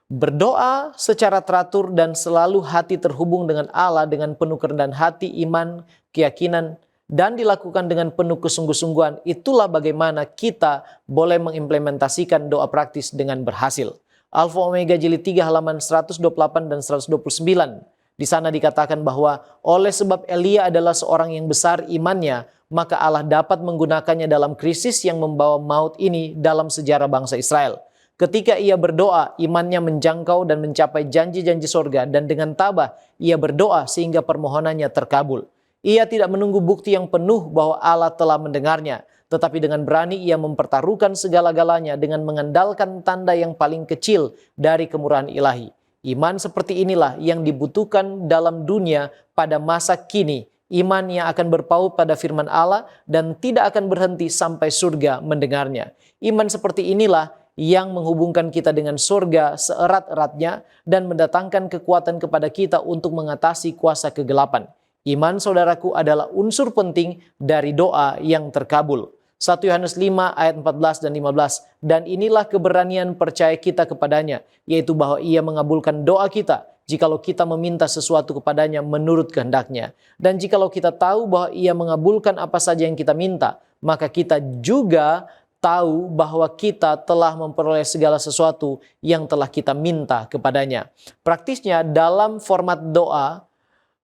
Berdoa secara teratur dan selalu hati terhubung dengan Allah dengan penuh kerendahan hati, iman, keyakinan, dan dilakukan dengan penuh kesungguh-sungguhan. Itulah bagaimana kita boleh mengimplementasikan doa praktis dengan berhasil. Alfa Omega jilid 3 halaman 128 dan 129. Di sana dikatakan bahwa oleh sebab Elia adalah seorang yang besar imannya, maka Allah dapat menggunakannya dalam krisis yang membawa maut ini dalam sejarah bangsa Israel. Ketika ia berdoa, imannya menjangkau dan mencapai janji-janji sorga, dan dengan tabah ia berdoa sehingga permohonannya terkabul. Ia tidak menunggu bukti yang penuh bahwa Allah telah mendengarnya, tetapi dengan berani ia mempertaruhkan segala-galanya dengan mengandalkan tanda yang paling kecil dari kemurahan ilahi. Iman seperti inilah yang dibutuhkan dalam dunia pada masa kini. Iman yang akan berpaut pada firman Allah dan tidak akan berhenti sampai surga mendengarnya. Iman seperti inilah yang menghubungkan kita dengan surga seerat-eratnya dan mendatangkan kekuatan kepada kita untuk mengatasi kuasa kegelapan. Iman, saudaraku, adalah unsur penting dari doa yang terkabul. 1 Yohanes 5 ayat 14 dan 15. Dan inilah keberanian percaya kita kepadanya, yaitu bahwa Ia mengabulkan doa kita jikalau kita meminta sesuatu kepadanya menurut kehendaknya. Dan jikalau kita tahu bahwa Ia mengabulkan apa saja yang kita minta, maka kita juga tahu bahwa kita telah memperoleh segala sesuatu yang telah kita minta kepadanya. Praktisnya dalam format doa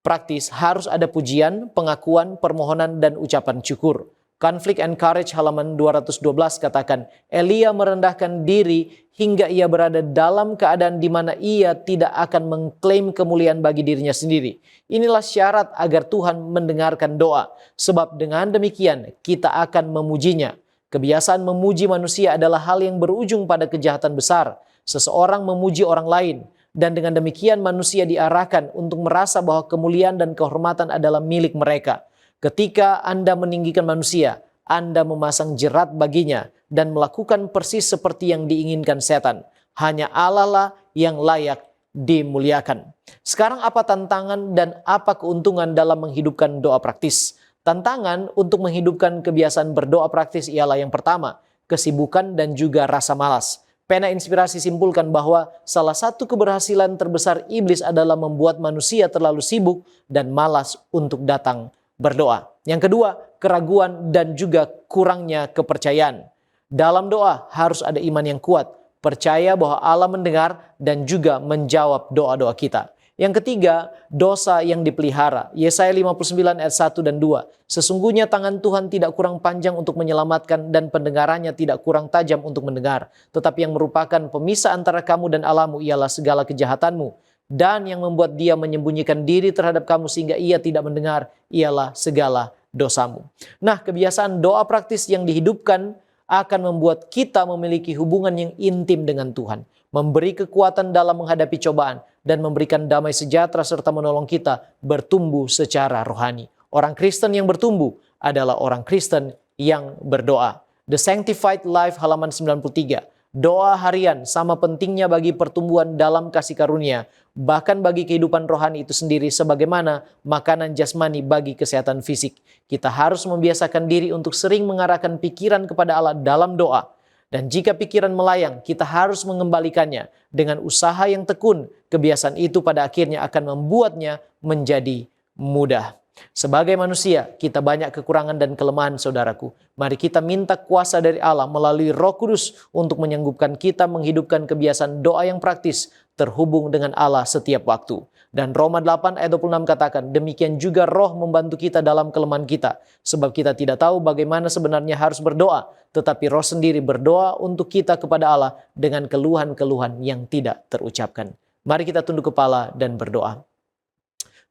praktis harus ada pujian, pengakuan, permohonan, dan ucapan syukur. Conflict and Courage halaman 212 katakan, Elia merendahkan diri hingga ia berada dalam keadaan di mana ia tidak akan mengklaim kemuliaan bagi dirinya sendiri. Inilah syarat agar Tuhan mendengarkan doa, sebab dengan demikian kita akan memujinya. Kebiasaan memuji manusia adalah hal yang berujung pada kejahatan besar. Seseorang memuji orang lain, dan dengan demikian manusia diarahkan untuk merasa bahwa kemuliaan dan kehormatan adalah milik mereka. Ketika Anda meninggikan manusia, Anda memasang jerat baginya dan melakukan persis seperti yang diinginkan setan. Hanya Allah lah yang layak dimuliakan. Sekarang apa tantangan dan apa keuntungan dalam menghidupkan doa praktis? Tantangan untuk menghidupkan kebiasaan berdoa praktis ialah yang pertama, kesibukan dan juga rasa malas. Pena Inspirasi simpulkan bahwa salah satu keberhasilan terbesar iblis adalah membuat manusia terlalu sibuk dan malas untuk datang berdoa. Yang kedua, keraguan dan juga kurangnya kepercayaan. Dalam doa harus ada iman yang kuat, percaya bahwa Allah mendengar dan juga menjawab doa-doa kita. Yang ketiga, dosa yang dipelihara. Yesaya 59 ayat 1 dan 2. Sesungguhnya tangan Tuhan tidak kurang panjang untuk menyelamatkan dan pendengarannya tidak kurang tajam untuk mendengar. Tetapi yang merupakan pemisah antara kamu dan Allahmu ialah segala kejahatanmu. Dan yang membuat dia menyembunyikan diri terhadap kamu sehingga ia tidak mendengar ialah segala dosamu. Nah, kebiasaan doa praktis yang dihidupkan akan membuat kita memiliki hubungan yang intim dengan Tuhan, memberi kekuatan dalam menghadapi cobaan, dan memberikan damai sejahtera serta menolong kita bertumbuh secara rohani. Orang Kristen yang bertumbuh adalah orang Kristen yang berdoa. The Sanctified Life halaman 93. Doa harian sama pentingnya bagi pertumbuhan dalam kasih karunia, bahkan bagi kehidupan rohani itu sendiri sebagaimana makanan jasmani bagi kesehatan fisik. Kita harus membiasakan diri untuk sering mengarahkan pikiran kepada Allah dalam doa. Dan jika pikiran melayang, kita harus mengembalikannya dengan usaha yang tekun. Kebiasaan itu pada akhirnya akan membuatnya menjadi mudah. Sebagai manusia, kita banyak kekurangan dan kelemahan, saudaraku. Mari kita minta kuasa dari Allah melalui Roh Kudus untuk menyanggupkan kita menghidupkan kebiasaan doa yang praktis terhubung dengan Allah setiap waktu. Dan Roma 8 ayat 26 katakan, demikian juga Roh membantu kita dalam kelemahan kita. Sebab kita tidak tahu bagaimana sebenarnya harus berdoa, tetapi Roh sendiri berdoa untuk kita kepada Allah dengan keluhan-keluhan yang tidak terucapkan. Mari kita tunduk kepala dan berdoa.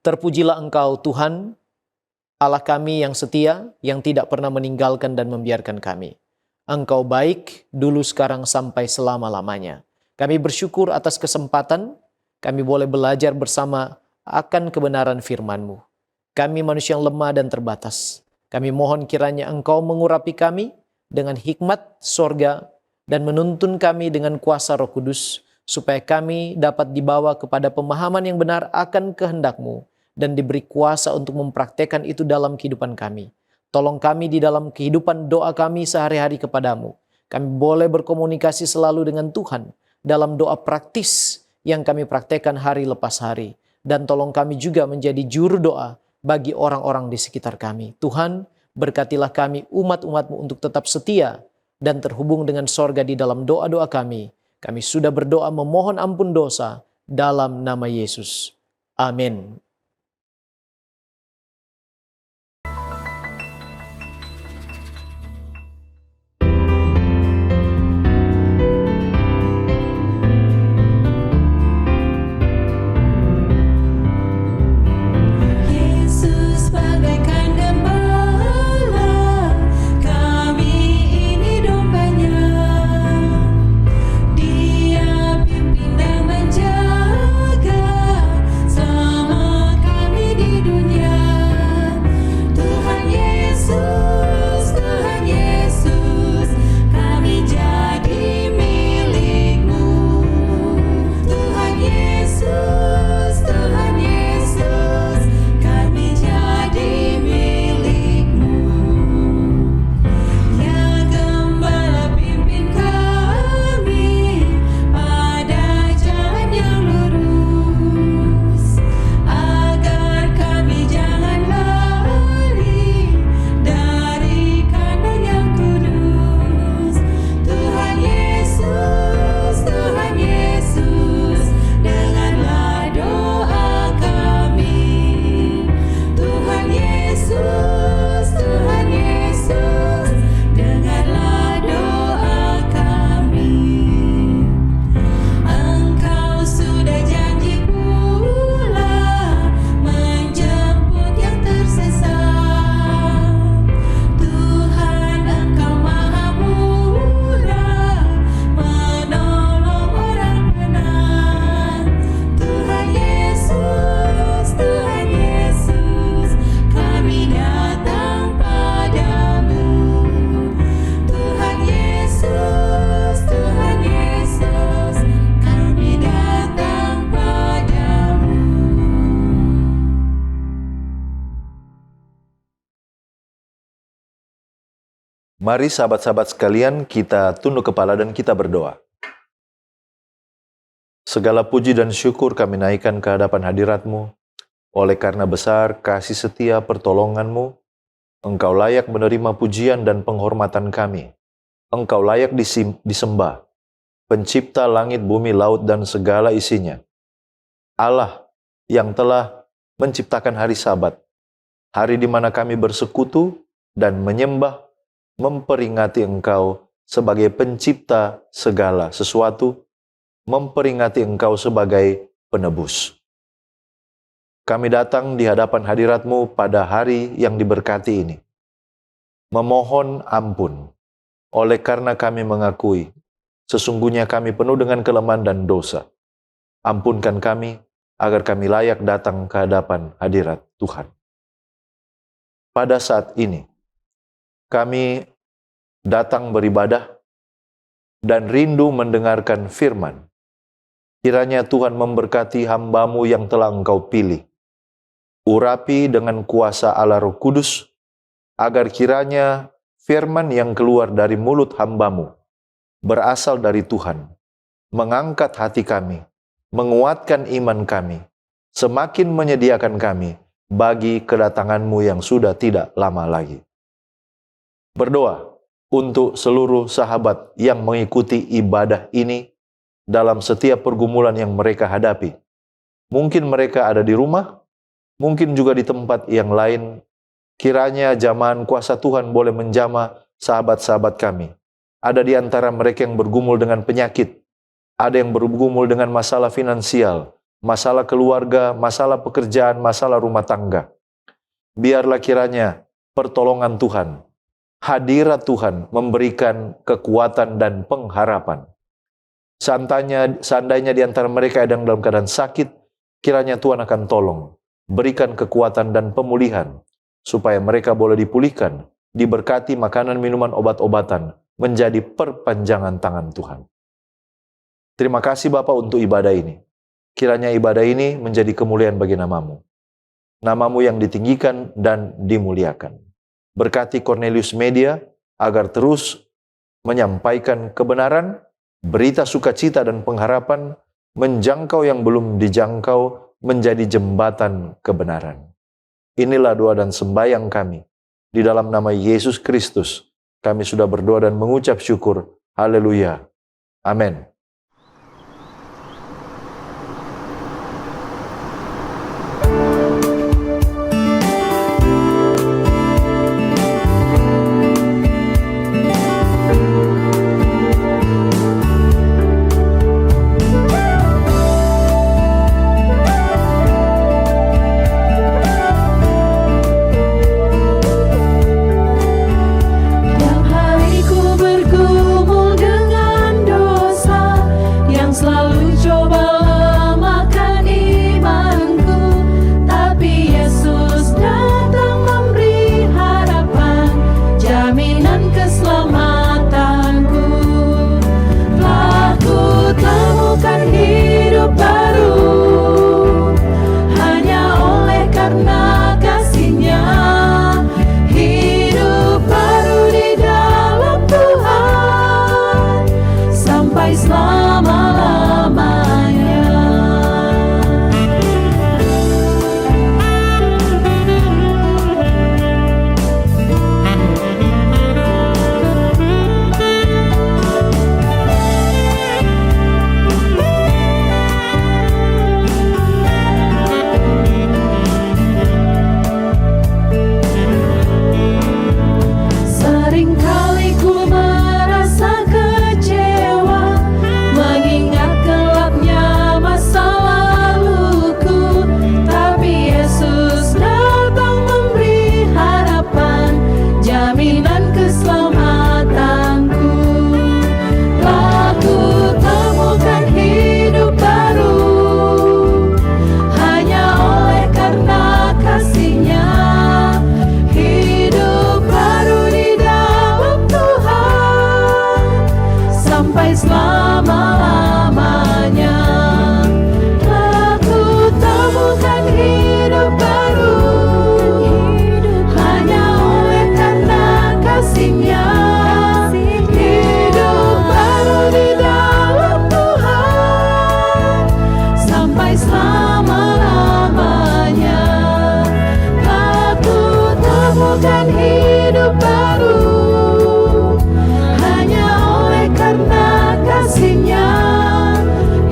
Terpujilah Engkau Tuhan, Allah kami yang setia, yang tidak pernah meninggalkan dan membiarkan kami. Engkau baik dulu, sekarang, sampai selama-lamanya. Kami bersyukur atas kesempatan kami boleh belajar bersama akan kebenaran firman-Mu. Kami manusia yang lemah dan terbatas. Kami mohon kiranya Engkau mengurapi kami dengan hikmat sorga dan menuntun kami dengan kuasa Roh Kudus, supaya kami dapat dibawa kepada pemahaman yang benar akan kehendak-Mu dan diberi kuasa untuk mempraktekkan itu dalam kehidupan kami. Tolong kami di dalam kehidupan doa kami sehari-hari kepadamu. Kami boleh berkomunikasi selalu dengan Tuhan dalam doa praktis yang kami praktekkan hari lepas hari. Dan tolong kami juga menjadi juru doa bagi orang-orang di sekitar kami. Tuhan, berkatilah kami umat-umat-Mu untuk tetap setia dan terhubung dengan sorga di dalam doa-doa kami. Kami sudah berdoa memohon ampun dosa dalam nama Yesus. Amin. Yesus bagaikan gembala, kami ini dombanya. Dia pimpin dan menjaga selama kami di dunia. Tuhan Yesus, kami jadi milik-Mu. Tuhan Yesus, kami jadi milik-Mu. Ya Gembala, pimpin kami pada jalan yang lurus, agar kami jangan lari dari kandang yang kudus. Tuhan Yesus, dengarlah doa kami. Tuhan Yesus, dengarlah doa kami. Engkau sudah janji pula menjemput yang tersesat. Tuhan, Engkau maha murah menolong orang benar. Tuhan Yesus, kami datang padamu. Tuhan Yesus, kami datang padamu. Mari sahabat-sahabat sekalian, kita tunduk kepala dan kita berdoa. Segala puji dan syukur kami naikkan ke hadapan hadirat-Mu. Oleh karena besar kasih setia pertolongan-Mu, Engkau layak menerima pujian dan penghormatan kami. Engkau layak disembah, pencipta langit, bumi, laut, dan segala isinya. Allah yang telah menciptakan hari Sabat, hari di mana kami bersekutu dan menyembah, memperingati Engkau sebagai pencipta segala sesuatu, memperingati Engkau sebagai penebus. Kami datang di hadapan hadirat-Mu pada hari yang diberkati ini, memohon ampun, oleh karena kami mengakui, sesungguhnya kami penuh dengan kelemahan dan dosa. Ampunkan kami, agar kami layak datang ke hadapan hadirat Tuhan. Pada saat ini, kami datang beribadah dan rindu mendengarkan firman. Kiranya Tuhan memberkati hamba-Mu yang telah Engkau pilih. Urapi dengan kuasa Allah Roh Kudus, agar kiranya firman yang keluar dari mulut hamba-Mu berasal dari Tuhan, mengangkat hati kami, menguatkan iman kami, semakin menyediakan kami bagi kedatangan-Mu yang sudah tidak lama lagi. Berdoa untuk seluruh sahabat yang mengikuti ibadah ini dalam setiap pergumulan yang mereka hadapi. Mungkin mereka ada di rumah, mungkin juga di tempat yang lain. Kiranya jamahan kuasa Tuhan boleh menjamah sahabat-sahabat kami. Ada di antara mereka yang bergumul dengan penyakit, ada yang bergumul dengan masalah finansial, masalah keluarga, masalah pekerjaan, masalah rumah tangga. Biarlah kiranya pertolongan Tuhan, hadirat Tuhan memberikan kekuatan dan pengharapan. Seandainya di antara mereka ada yang dalam keadaan sakit, kiranya Tuhan akan tolong, berikan kekuatan dan pemulihan, supaya mereka boleh dipulihkan, diberkati makanan, minuman, obat-obatan, menjadi perpanjangan tangan Tuhan. Terima kasih Bapa untuk ibadah ini. Kiranya ibadah ini menjadi kemuliaan bagi nama-Mu. Nama-Mu yang ditinggikan dan dimuliakan. Berkati Cornelius Media, agar terus menyampaikan kebenaran, berita sukacita dan pengharapan, menjangkau yang belum dijangkau, menjadi jembatan kebenaran. Inilah doa dan sembahyang kami. Di dalam nama Yesus Kristus, kami sudah berdoa dan mengucap syukur. Haleluya. Amin.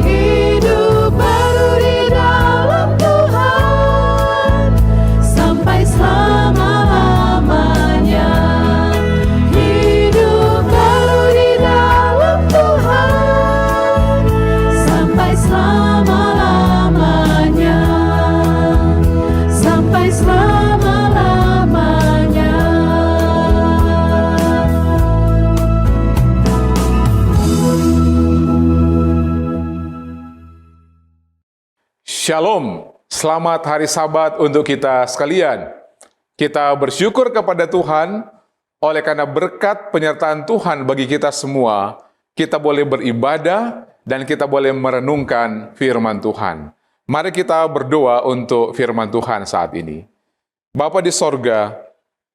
Hidup baru di dalam Tuhan. Shalom, selamat hari Sabat untuk kita sekalian. Kita bersyukur kepada Tuhan, oleh karena berkat penyertaan Tuhan bagi kita semua, kita boleh beribadah dan kita boleh merenungkan firman Tuhan. Mari kita berdoa untuk firman Tuhan saat ini. Bapa di sorga,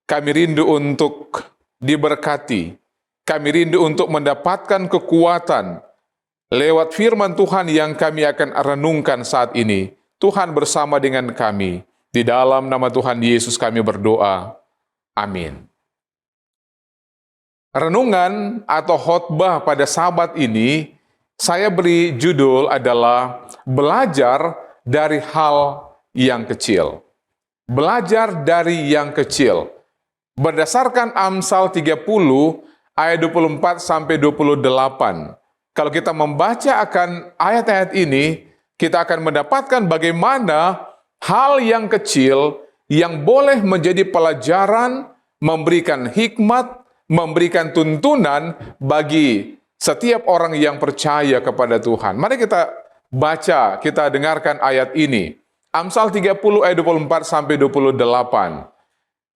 kami rindu untuk diberkati, kami rindu untuk mendapatkan kekuatan, lewat firman Tuhan yang kami akan renungkan saat ini. Tuhan bersama dengan kami. Di dalam nama Tuhan Yesus kami berdoa. Amin. Renungan atau khotbah pada Sabat ini, saya beri judul adalah Belajar dari Hal yang Kecil. Belajar dari yang kecil. Berdasarkan Amsal 30 ayat 24 sampai 28. Kalau kita membaca akan ayat-ayat ini, kita akan mendapatkan bagaimana hal yang kecil yang boleh menjadi pelajaran, memberikan hikmat, memberikan tuntunan bagi setiap orang yang percaya kepada Tuhan. Mari kita baca, kita dengarkan ayat ini. Amsal 30 ayat 24 sampai 28.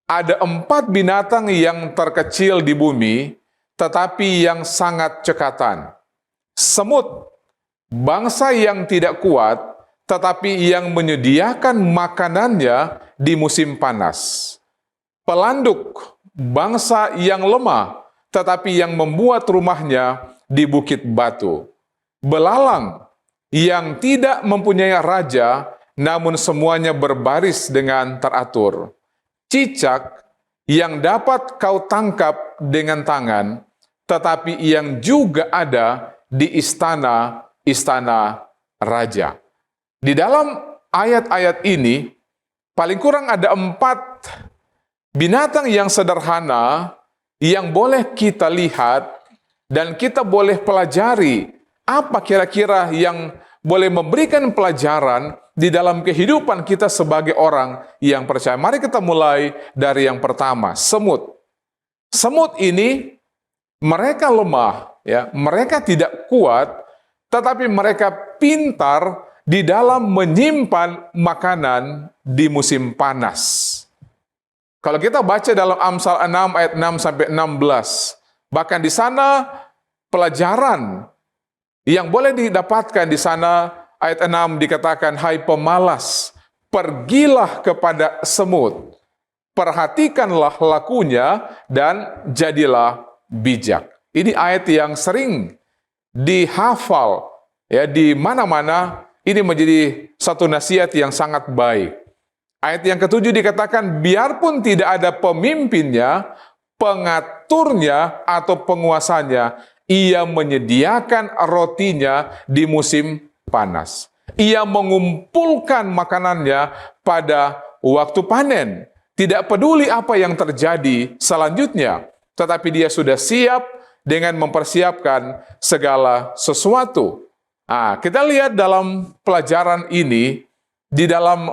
Ada 4 binatang yang terkecil di bumi, tetapi yang sangat cekatan. Semut, bangsa yang tidak kuat, tetapi yang menyediakan makanannya di musim panas. Pelanduk, bangsa yang lemah, tetapi yang membuat rumahnya di bukit batu. Belalang, yang tidak mempunyai raja, namun semuanya berbaris dengan teratur. Cicak, yang dapat kau tangkap dengan tangan, tetapi yang juga ada di istana raja. Di dalam ayat-ayat ini, paling kurang ada 4 binatang yang sederhana yang boleh kita lihat dan kita boleh pelajari apa kira-kira yang boleh memberikan pelajaran di dalam kehidupan kita sebagai orang yang percaya. Mari kita mulai dari yang pertama, semut. Semut ini mereka lemah, ya, mereka tidak kuat, tetapi mereka pintar di dalam menyimpan makanan di musim panas. Kalau kita baca dalam Amsal 6 ayat 6 sampai 16, bahkan di sana pelajaran yang boleh didapatkan di sana, ayat 6 dikatakan, hai pemalas, pergilah kepada semut, perhatikanlah lakunya dan jadilah bijak. Ini ayat yang sering dihafal ya di mana-mana. Ini menjadi satu nasihat yang sangat baik. Ayat yang ke-7 dikatakan, biarpun tidak ada pemimpinnya, pengaturnya atau penguasanya, ia menyediakan rotinya di musim panas. Ia mengumpulkan makanannya pada waktu panen. Tidak peduli apa yang terjadi selanjutnya, tetapi dia sudah siap dengan mempersiapkan segala sesuatu. Kita lihat dalam pelajaran ini, di dalam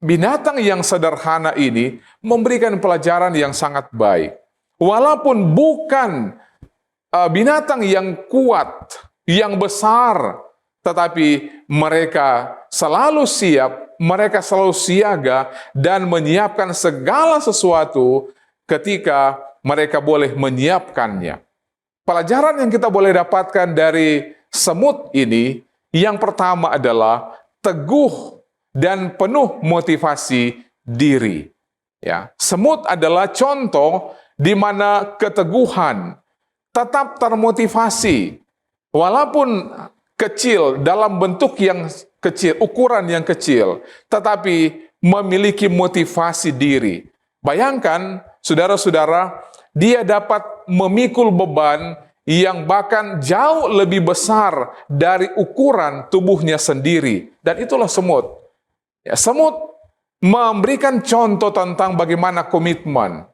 binatang yang sederhana ini, memberikan pelajaran yang sangat baik. Walaupun bukan binatang yang kuat, yang besar, tetapi mereka selalu siap, mereka selalu siaga, dan menyiapkan segala sesuatu ketika mereka boleh menyiapkannya. Pelajaran yang kita boleh dapatkan dari semut ini, yang pertama adalah teguh dan penuh motivasi diri. Ya, semut adalah contoh di mana keteguhan, tetap termotivasi, walaupun kecil dalam bentuk yang kecil, ukuran yang kecil, tetapi memiliki motivasi diri. Bayangkan, saudara-saudara, dia dapat memikul beban yang bahkan jauh lebih besar dari ukuran tubuhnya sendiri. Dan itulah semut. Ya, semut memberikan contoh tentang bagaimana komitmen.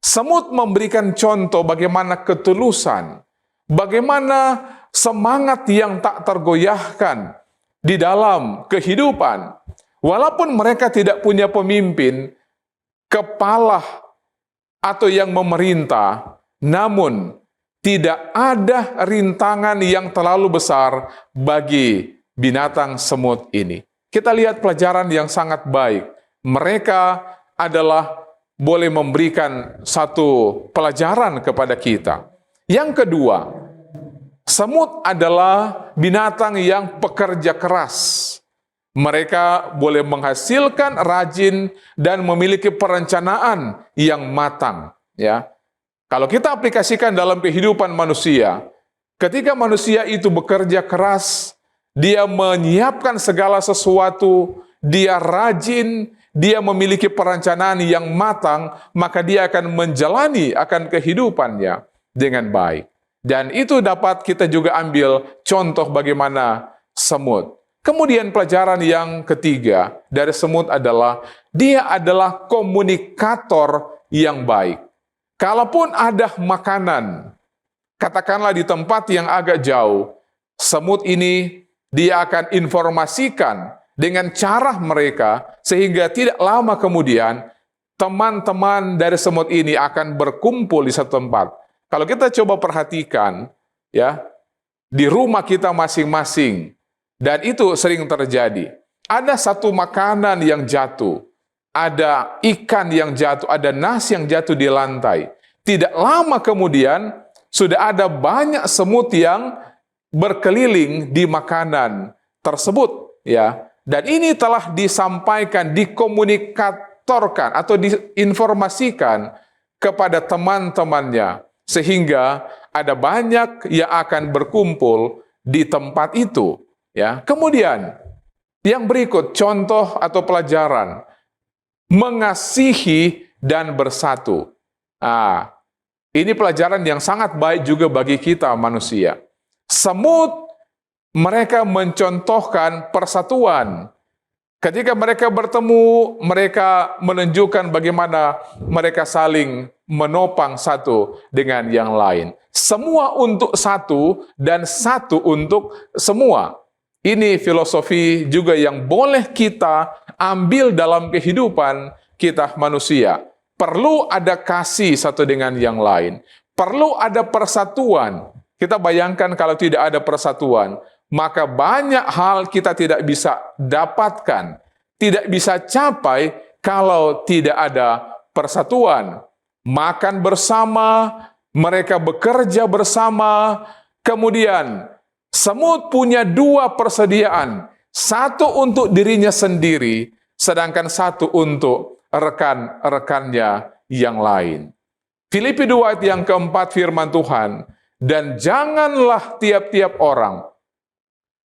Semut memberikan contoh bagaimana ketulusan, bagaimana semangat yang tak tergoyahkan di dalam kehidupan. Walaupun mereka tidak punya pemimpin, kepala atau yang memerintah, namun tidak ada rintangan yang terlalu besar bagi binatang semut ini. kita lihat pelajaran yang sangat baik. Mereka adalah boleh memberikan satu pelajaran kepada kita. Yang kedua, semut adalah binatang yang pekerja keras. Mereka boleh menghasilkan rajin dan memiliki perencanaan yang matang. Ya, kalau kita aplikasikan dalam kehidupan manusia, ketika manusia itu bekerja keras, dia menyiapkan segala sesuatu, dia rajin, dia memiliki perencanaan yang matang, maka dia akan menjalani akan kehidupannya dengan baik. Dan itu dapat kita juga ambil contoh bagaimana semut. Kemudian pelajaran yang ketiga dari semut adalah dia adalah komunikator yang baik. Kalaupun ada makanan, katakanlah di tempat yang agak jauh, semut ini dia akan informasikan dengan cara mereka, sehingga tidak lama kemudian teman-teman dari semut ini akan berkumpul di satu tempat. Kalau kita coba perhatikan, ya, di rumah kita masing-masing, dan itu sering terjadi. Ada satu makanan yang jatuh, ada ikan yang jatuh, ada nasi yang jatuh di lantai. Tidak lama kemudian, sudah ada banyak semut yang berkeliling di makanan tersebut, ya. Dan ini telah disampaikan, dikomunikatorkan atau diinformasikan kepada teman-temannya, sehingga ada banyak yang akan berkumpul di tempat itu, ya. Kemudian yang berikut contoh atau pelajaran, mengasihi dan bersatu. Ini pelajaran yang sangat baik juga bagi kita manusia. Semut, mereka mencontohkan persatuan. Ketika mereka bertemu, mereka menunjukkan bagaimana mereka saling menopang satu dengan yang lain. Semua untuk satu dan satu untuk semua. Ini filosofi juga yang boleh kita ambil dalam kehidupan kita manusia. Perlu ada kasih satu dengan yang lain. Perlu ada persatuan. Kita bayangkan kalau tidak ada persatuan, maka banyak hal kita tidak bisa dapatkan, tidak bisa capai kalau tidak ada persatuan. Makan bersama, mereka bekerja bersama, kemudian semut punya dua persediaan, satu untuk dirinya sendiri, sedangkan satu untuk rekan-rekannya yang lain. Filipi 2 ayat yang keempat firman Tuhan, dan janganlah tiap-tiap orang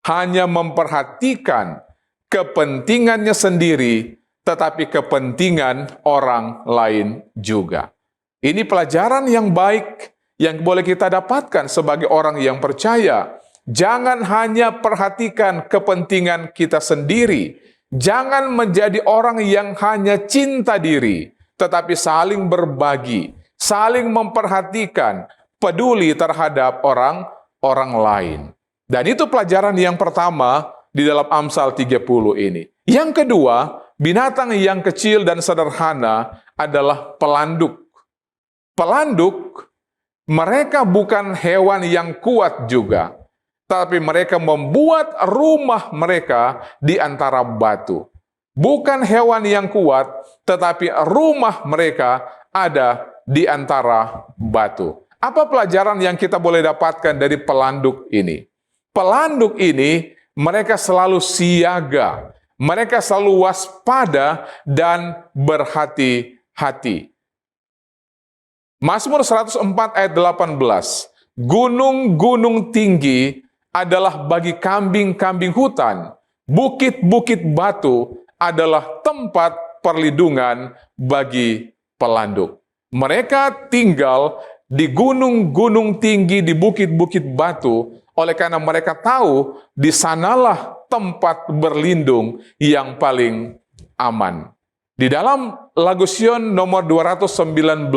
hanya memperhatikan kepentingannya sendiri, tetapi kepentingan orang lain juga. Ini pelajaran yang baik yang boleh kita dapatkan sebagai orang yang percaya. Jangan hanya perhatikan kepentingan kita sendiri. Jangan menjadi orang yang hanya cinta diri, tetapi saling berbagi, saling memperhatikan, peduli terhadap orang lain. Dan itu pelajaran yang pertama di dalam Amsal 30 ini. Yang kedua, binatang yang kecil dan sederhana adalah pelanduk. Pelanduk, mereka bukan hewan yang kuat juga, tapi mereka membuat rumah mereka di antara batu. Bukan hewan yang kuat, tetapi rumah mereka ada di antara batu. Apa pelajaran yang kita boleh dapatkan dari pelanduk ini? Pelanduk ini, mereka selalu siaga, mereka selalu waspada dan berhati-hati. Mazmur 104 ayat 18, gunung-gunung tinggi adalah bagi kambing-kambing hutan, bukit-bukit batu adalah tempat perlindungan bagi pelanduk. Mereka tinggal di gunung-gunung tinggi, di bukit-bukit batu, oleh karena mereka tahu di sanalah tempat berlindung yang paling aman. Di dalam lagu Sion nomor 219,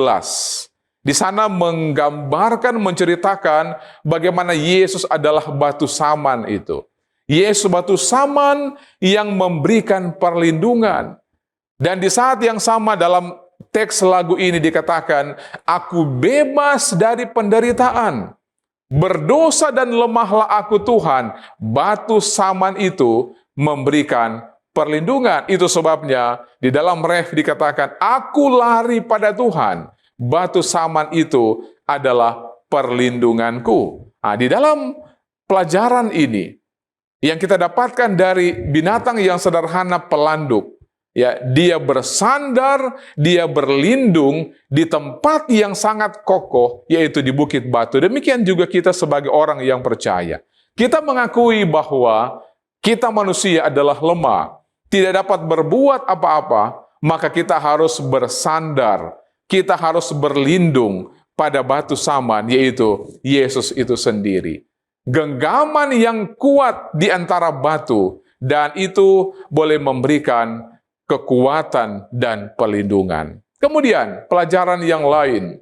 di sana menggambarkan, menceritakan bagaimana Yesus adalah batu saman itu. Yesus batu saman yang memberikan perlindungan. Dan di saat yang sama dalam teks lagu ini dikatakan, aku bebas dari penderitaan. Berdosa dan lemahlah aku Tuhan. Batu saman itu memberikan perlindungan. Itu sebabnya di dalam Ref dikatakan, aku lari pada Tuhan. Batu saman itu adalah perlindunganku. Nah, di dalam pelajaran ini, yang kita dapatkan dari binatang yang sederhana pelanduk, ya, dia bersandar, dia berlindung di tempat yang sangat kokoh, yaitu di bukit batu. Demikian juga kita sebagai orang yang percaya. Kita mengakui bahwa kita manusia adalah lemah, tidak dapat berbuat apa-apa, maka kita harus bersandar, kita harus berlindung pada batu saman, yaitu Yesus itu sendiri. Genggaman yang kuat di antara batu, dan itu boleh memberikan kekuatan dan perlindungan. Kemudian, pelajaran yang lain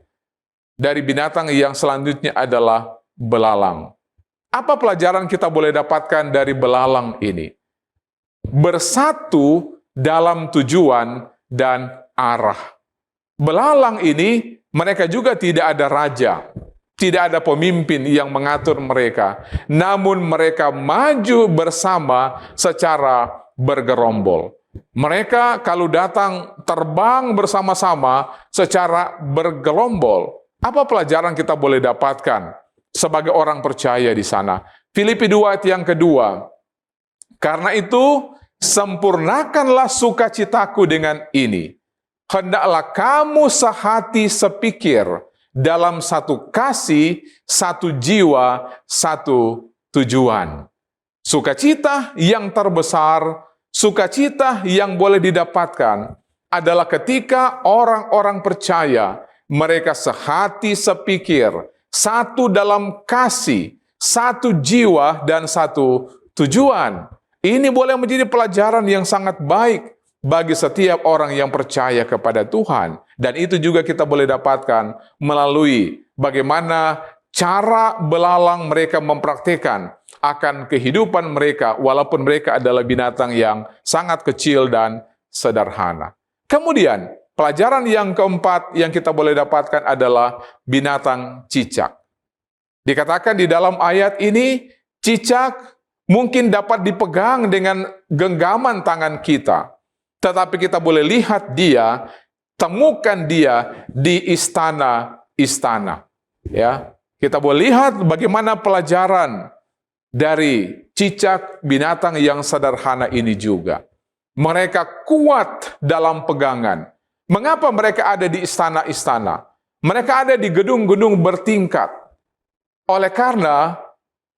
dari binatang yang selanjutnya adalah belalang. Apa pelajaran kita boleh dapatkan dari belalang ini? Bersatu dalam tujuan dan arah. Belalang ini, mereka juga tidak ada raja, tidak ada pemimpin yang mengatur mereka, namun mereka maju bersama secara bergerombol. Mereka kalau datang terbang bersama-sama secara bergerombol. Apa pelajaran kita boleh dapatkan sebagai orang percaya di sana? Filipi 2 ayat yang kedua. Karena itu, sempurnakanlah sukacitaku dengan ini. Hendaklah kamu sehati sepikir dalam satu kasih, satu jiwa, satu tujuan. Sukacita yang terbesar, sukacita yang boleh didapatkan adalah ketika orang-orang percaya, mereka sehati sepikir, satu dalam kasih, satu jiwa, dan satu tujuan. Ini boleh menjadi pelajaran yang sangat baik bagi setiap orang yang percaya kepada Tuhan. Dan itu juga kita boleh dapatkan melalui bagaimana cara belalang mereka mempraktikkan akan kehidupan mereka, walaupun mereka adalah binatang yang sangat kecil dan sederhana. Kemudian, pelajaran yang keempat yang kita boleh dapatkan adalah binatang cicak. Dikatakan di dalam ayat ini, cicak mungkin dapat dipegang dengan genggaman tangan kita. Tetapi kita boleh lihat dia, temukan dia di istana-istana. Ya, kita boleh lihat bagaimana pelajaran dari cicak binatang yang sederhana ini juga. Mereka kuat dalam pegangan. Mengapa mereka ada di istana-istana? Mereka ada di gedung-gedung bertingkat. Oleh karena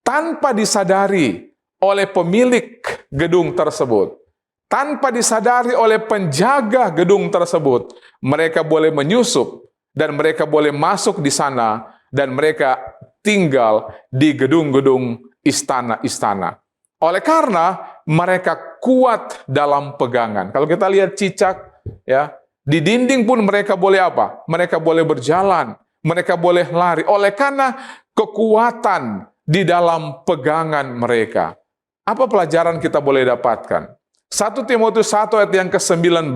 tanpa disadari oleh pemilik gedung tersebut, tanpa disadari oleh penjaga gedung tersebut, mereka boleh menyusup dan mereka boleh masuk di sana dan mereka tinggal di gedung-gedung istana-istana. Oleh karena mereka kuat dalam pegangan. Kalau kita lihat cicak, ya, di dinding pun mereka boleh apa? Mereka boleh berjalan, mereka boleh lari. Oleh karena kekuatan di dalam pegangan mereka. Apa pelajaran kita boleh dapatkan? 1 Timotius 1 ayat yang ke-19.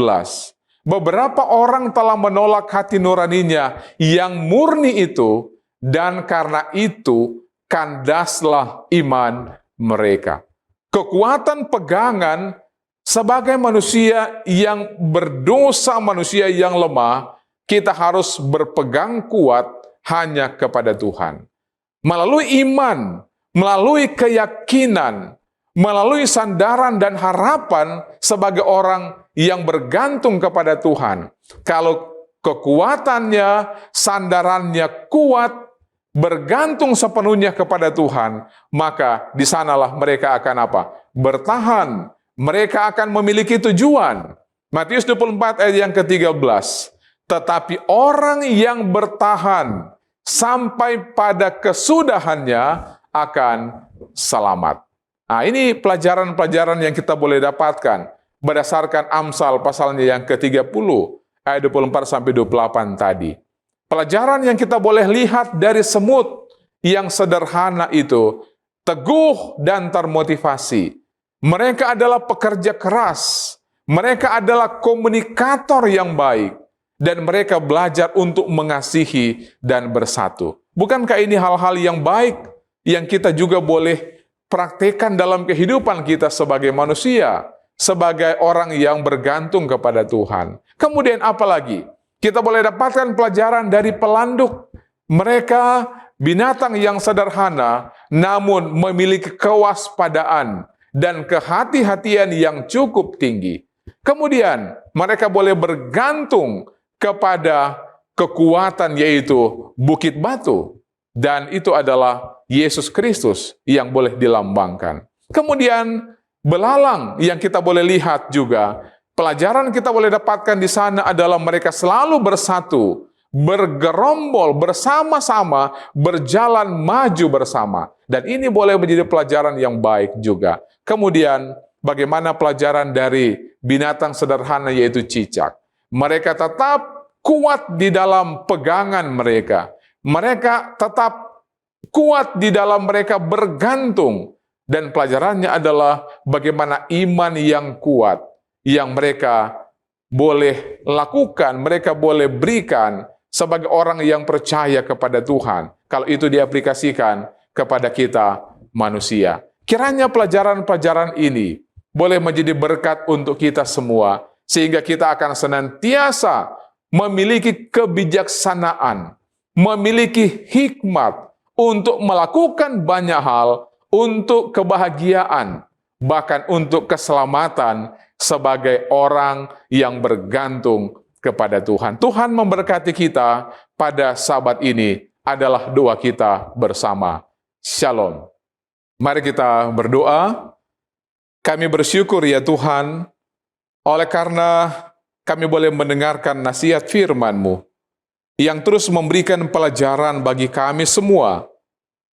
Beberapa orang telah menolak hati nuraninya yang murni itu, dan karena itu kandaslah iman mereka. Kekuatan pegangan sebagai manusia yang berdosa, manusia yang lemah, kita harus berpegang kuat hanya kepada Tuhan. Melalui iman, melalui keyakinan, melalui sandaran dan harapan sebagai orang yang bergantung kepada Tuhan. Kalau kekuatannya, sandarannya kuat, bergantung sepenuhnya kepada Tuhan, maka di sanalah mereka akan apa? Bertahan. Mereka akan memiliki tujuan. Matius 24 ayat yang ke-13. Tetapi orang yang bertahan sampai pada kesudahannya akan selamat. Nah, ini pelajaran-pelajaran yang kita boleh dapatkan berdasarkan Amsal pasalnya yang ke-30 ayat 24 sampai 28 tadi. Pelajaran yang kita boleh lihat dari semut yang sederhana itu, teguh dan termotivasi. Mereka adalah pekerja keras, mereka adalah komunikator yang baik, dan mereka belajar untuk mengasihi dan bersatu. Bukankah ini hal-hal yang baik yang kita juga boleh praktekkan dalam kehidupan kita sebagai manusia? sebagai orang yang bergantung kepada Tuhan. Kemudian apa lagi? Kita boleh dapatkan pelajaran dari pelanduk. Mereka binatang yang sederhana, namun memiliki kewaspadaan dan kehati-hatian yang cukup tinggi. Kemudian mereka boleh bergantung kepada kekuatan, yaitu bukit batu. Dan itu adalah Yesus Kristus yang boleh dilambangkan. Kemudian belalang yang kita boleh lihat juga, pelajaran kita boleh dapatkan di sana adalah mereka selalu bersatu, bergerombol bersama-sama, berjalan maju bersama. Dan ini boleh menjadi pelajaran yang baik juga. Kemudian bagaimana pelajaran dari binatang sederhana yaitu cicak. Mereka tetap kuat di dalam pegangan mereka. Mereka tetap kuat di dalam mereka bergantung. Dan pelajarannya adalah bagaimana iman yang kuat yang mereka boleh lakukan, mereka boleh berikan sebagai orang yang percaya kepada Tuhan. Kalau itu diaplikasikan kepada kita manusia. Kiranya pelajaran-pelajaran ini boleh menjadi berkat untuk kita semua, sehingga kita akan senantiasa memiliki kebijaksanaan, memiliki hikmat untuk melakukan banyak hal, untuk kebahagiaan, bahkan untuk keselamatan sebagai orang yang bergantung kepada Tuhan. Tuhan memberkati kita pada Sabat ini adalah doa kita bersama. Shalom. Mari kita berdoa. Kami bersyukur ya Tuhan, oleh karena kami boleh mendengarkan nasihat firman-Mu yang terus memberikan pelajaran bagi kami semua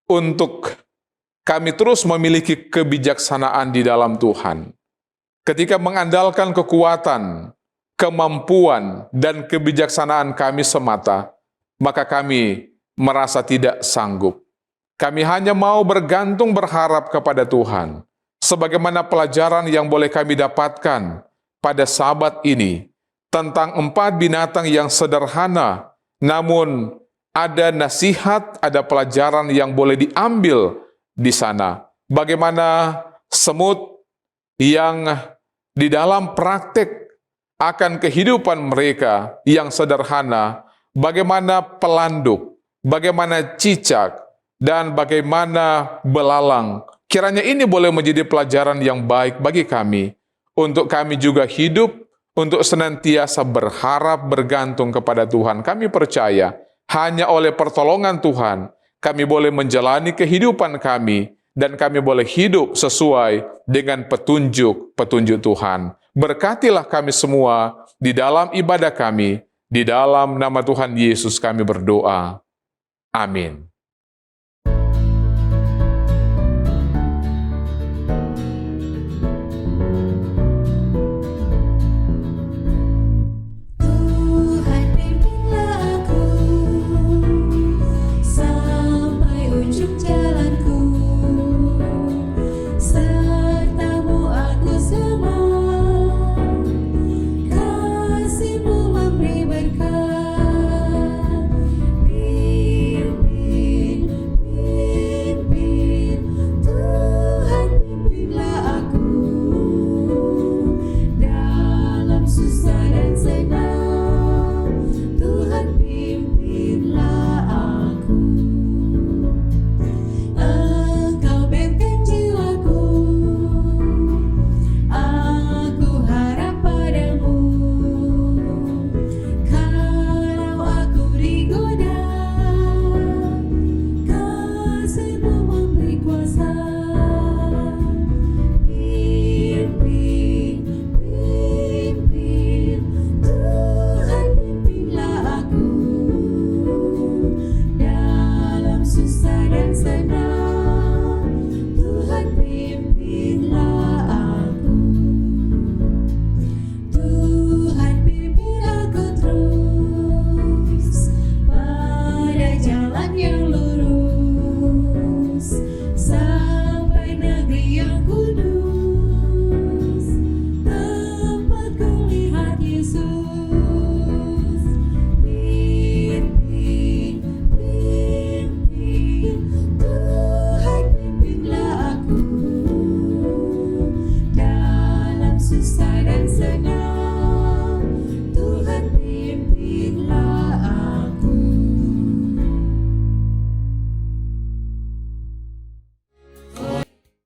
untuk kami terus memiliki kebijaksanaan di dalam Tuhan. Ketika mengandalkan kekuatan, kemampuan, dan kebijaksanaan kami semata, maka kami merasa tidak sanggup. Kami hanya mau bergantung berharap kepada Tuhan. Sebagaimana pelajaran yang boleh kami dapatkan pada Sabat ini tentang 4 binatang yang sederhana, namun ada nasihat, ada pelajaran yang boleh diambil di sana. Bagaimana semut yang di dalam praktek akan kehidupan mereka yang sederhana, bagaimana pelanduk, bagaimana cicak, dan bagaimana belalang. Kiranya ini boleh menjadi pelajaran yang baik bagi kami, untuk kami juga hidup, untuk senantiasa berharap bergantung kepada Tuhan. Kami percaya, hanya oleh pertolongan Tuhan, kami boleh menjalani kehidupan kami, dan kami boleh hidup sesuai dengan petunjuk-petunjuk Tuhan. Berkatilah kami semua di dalam ibadah kami, di dalam nama Tuhan Yesus kami berdoa. Amin.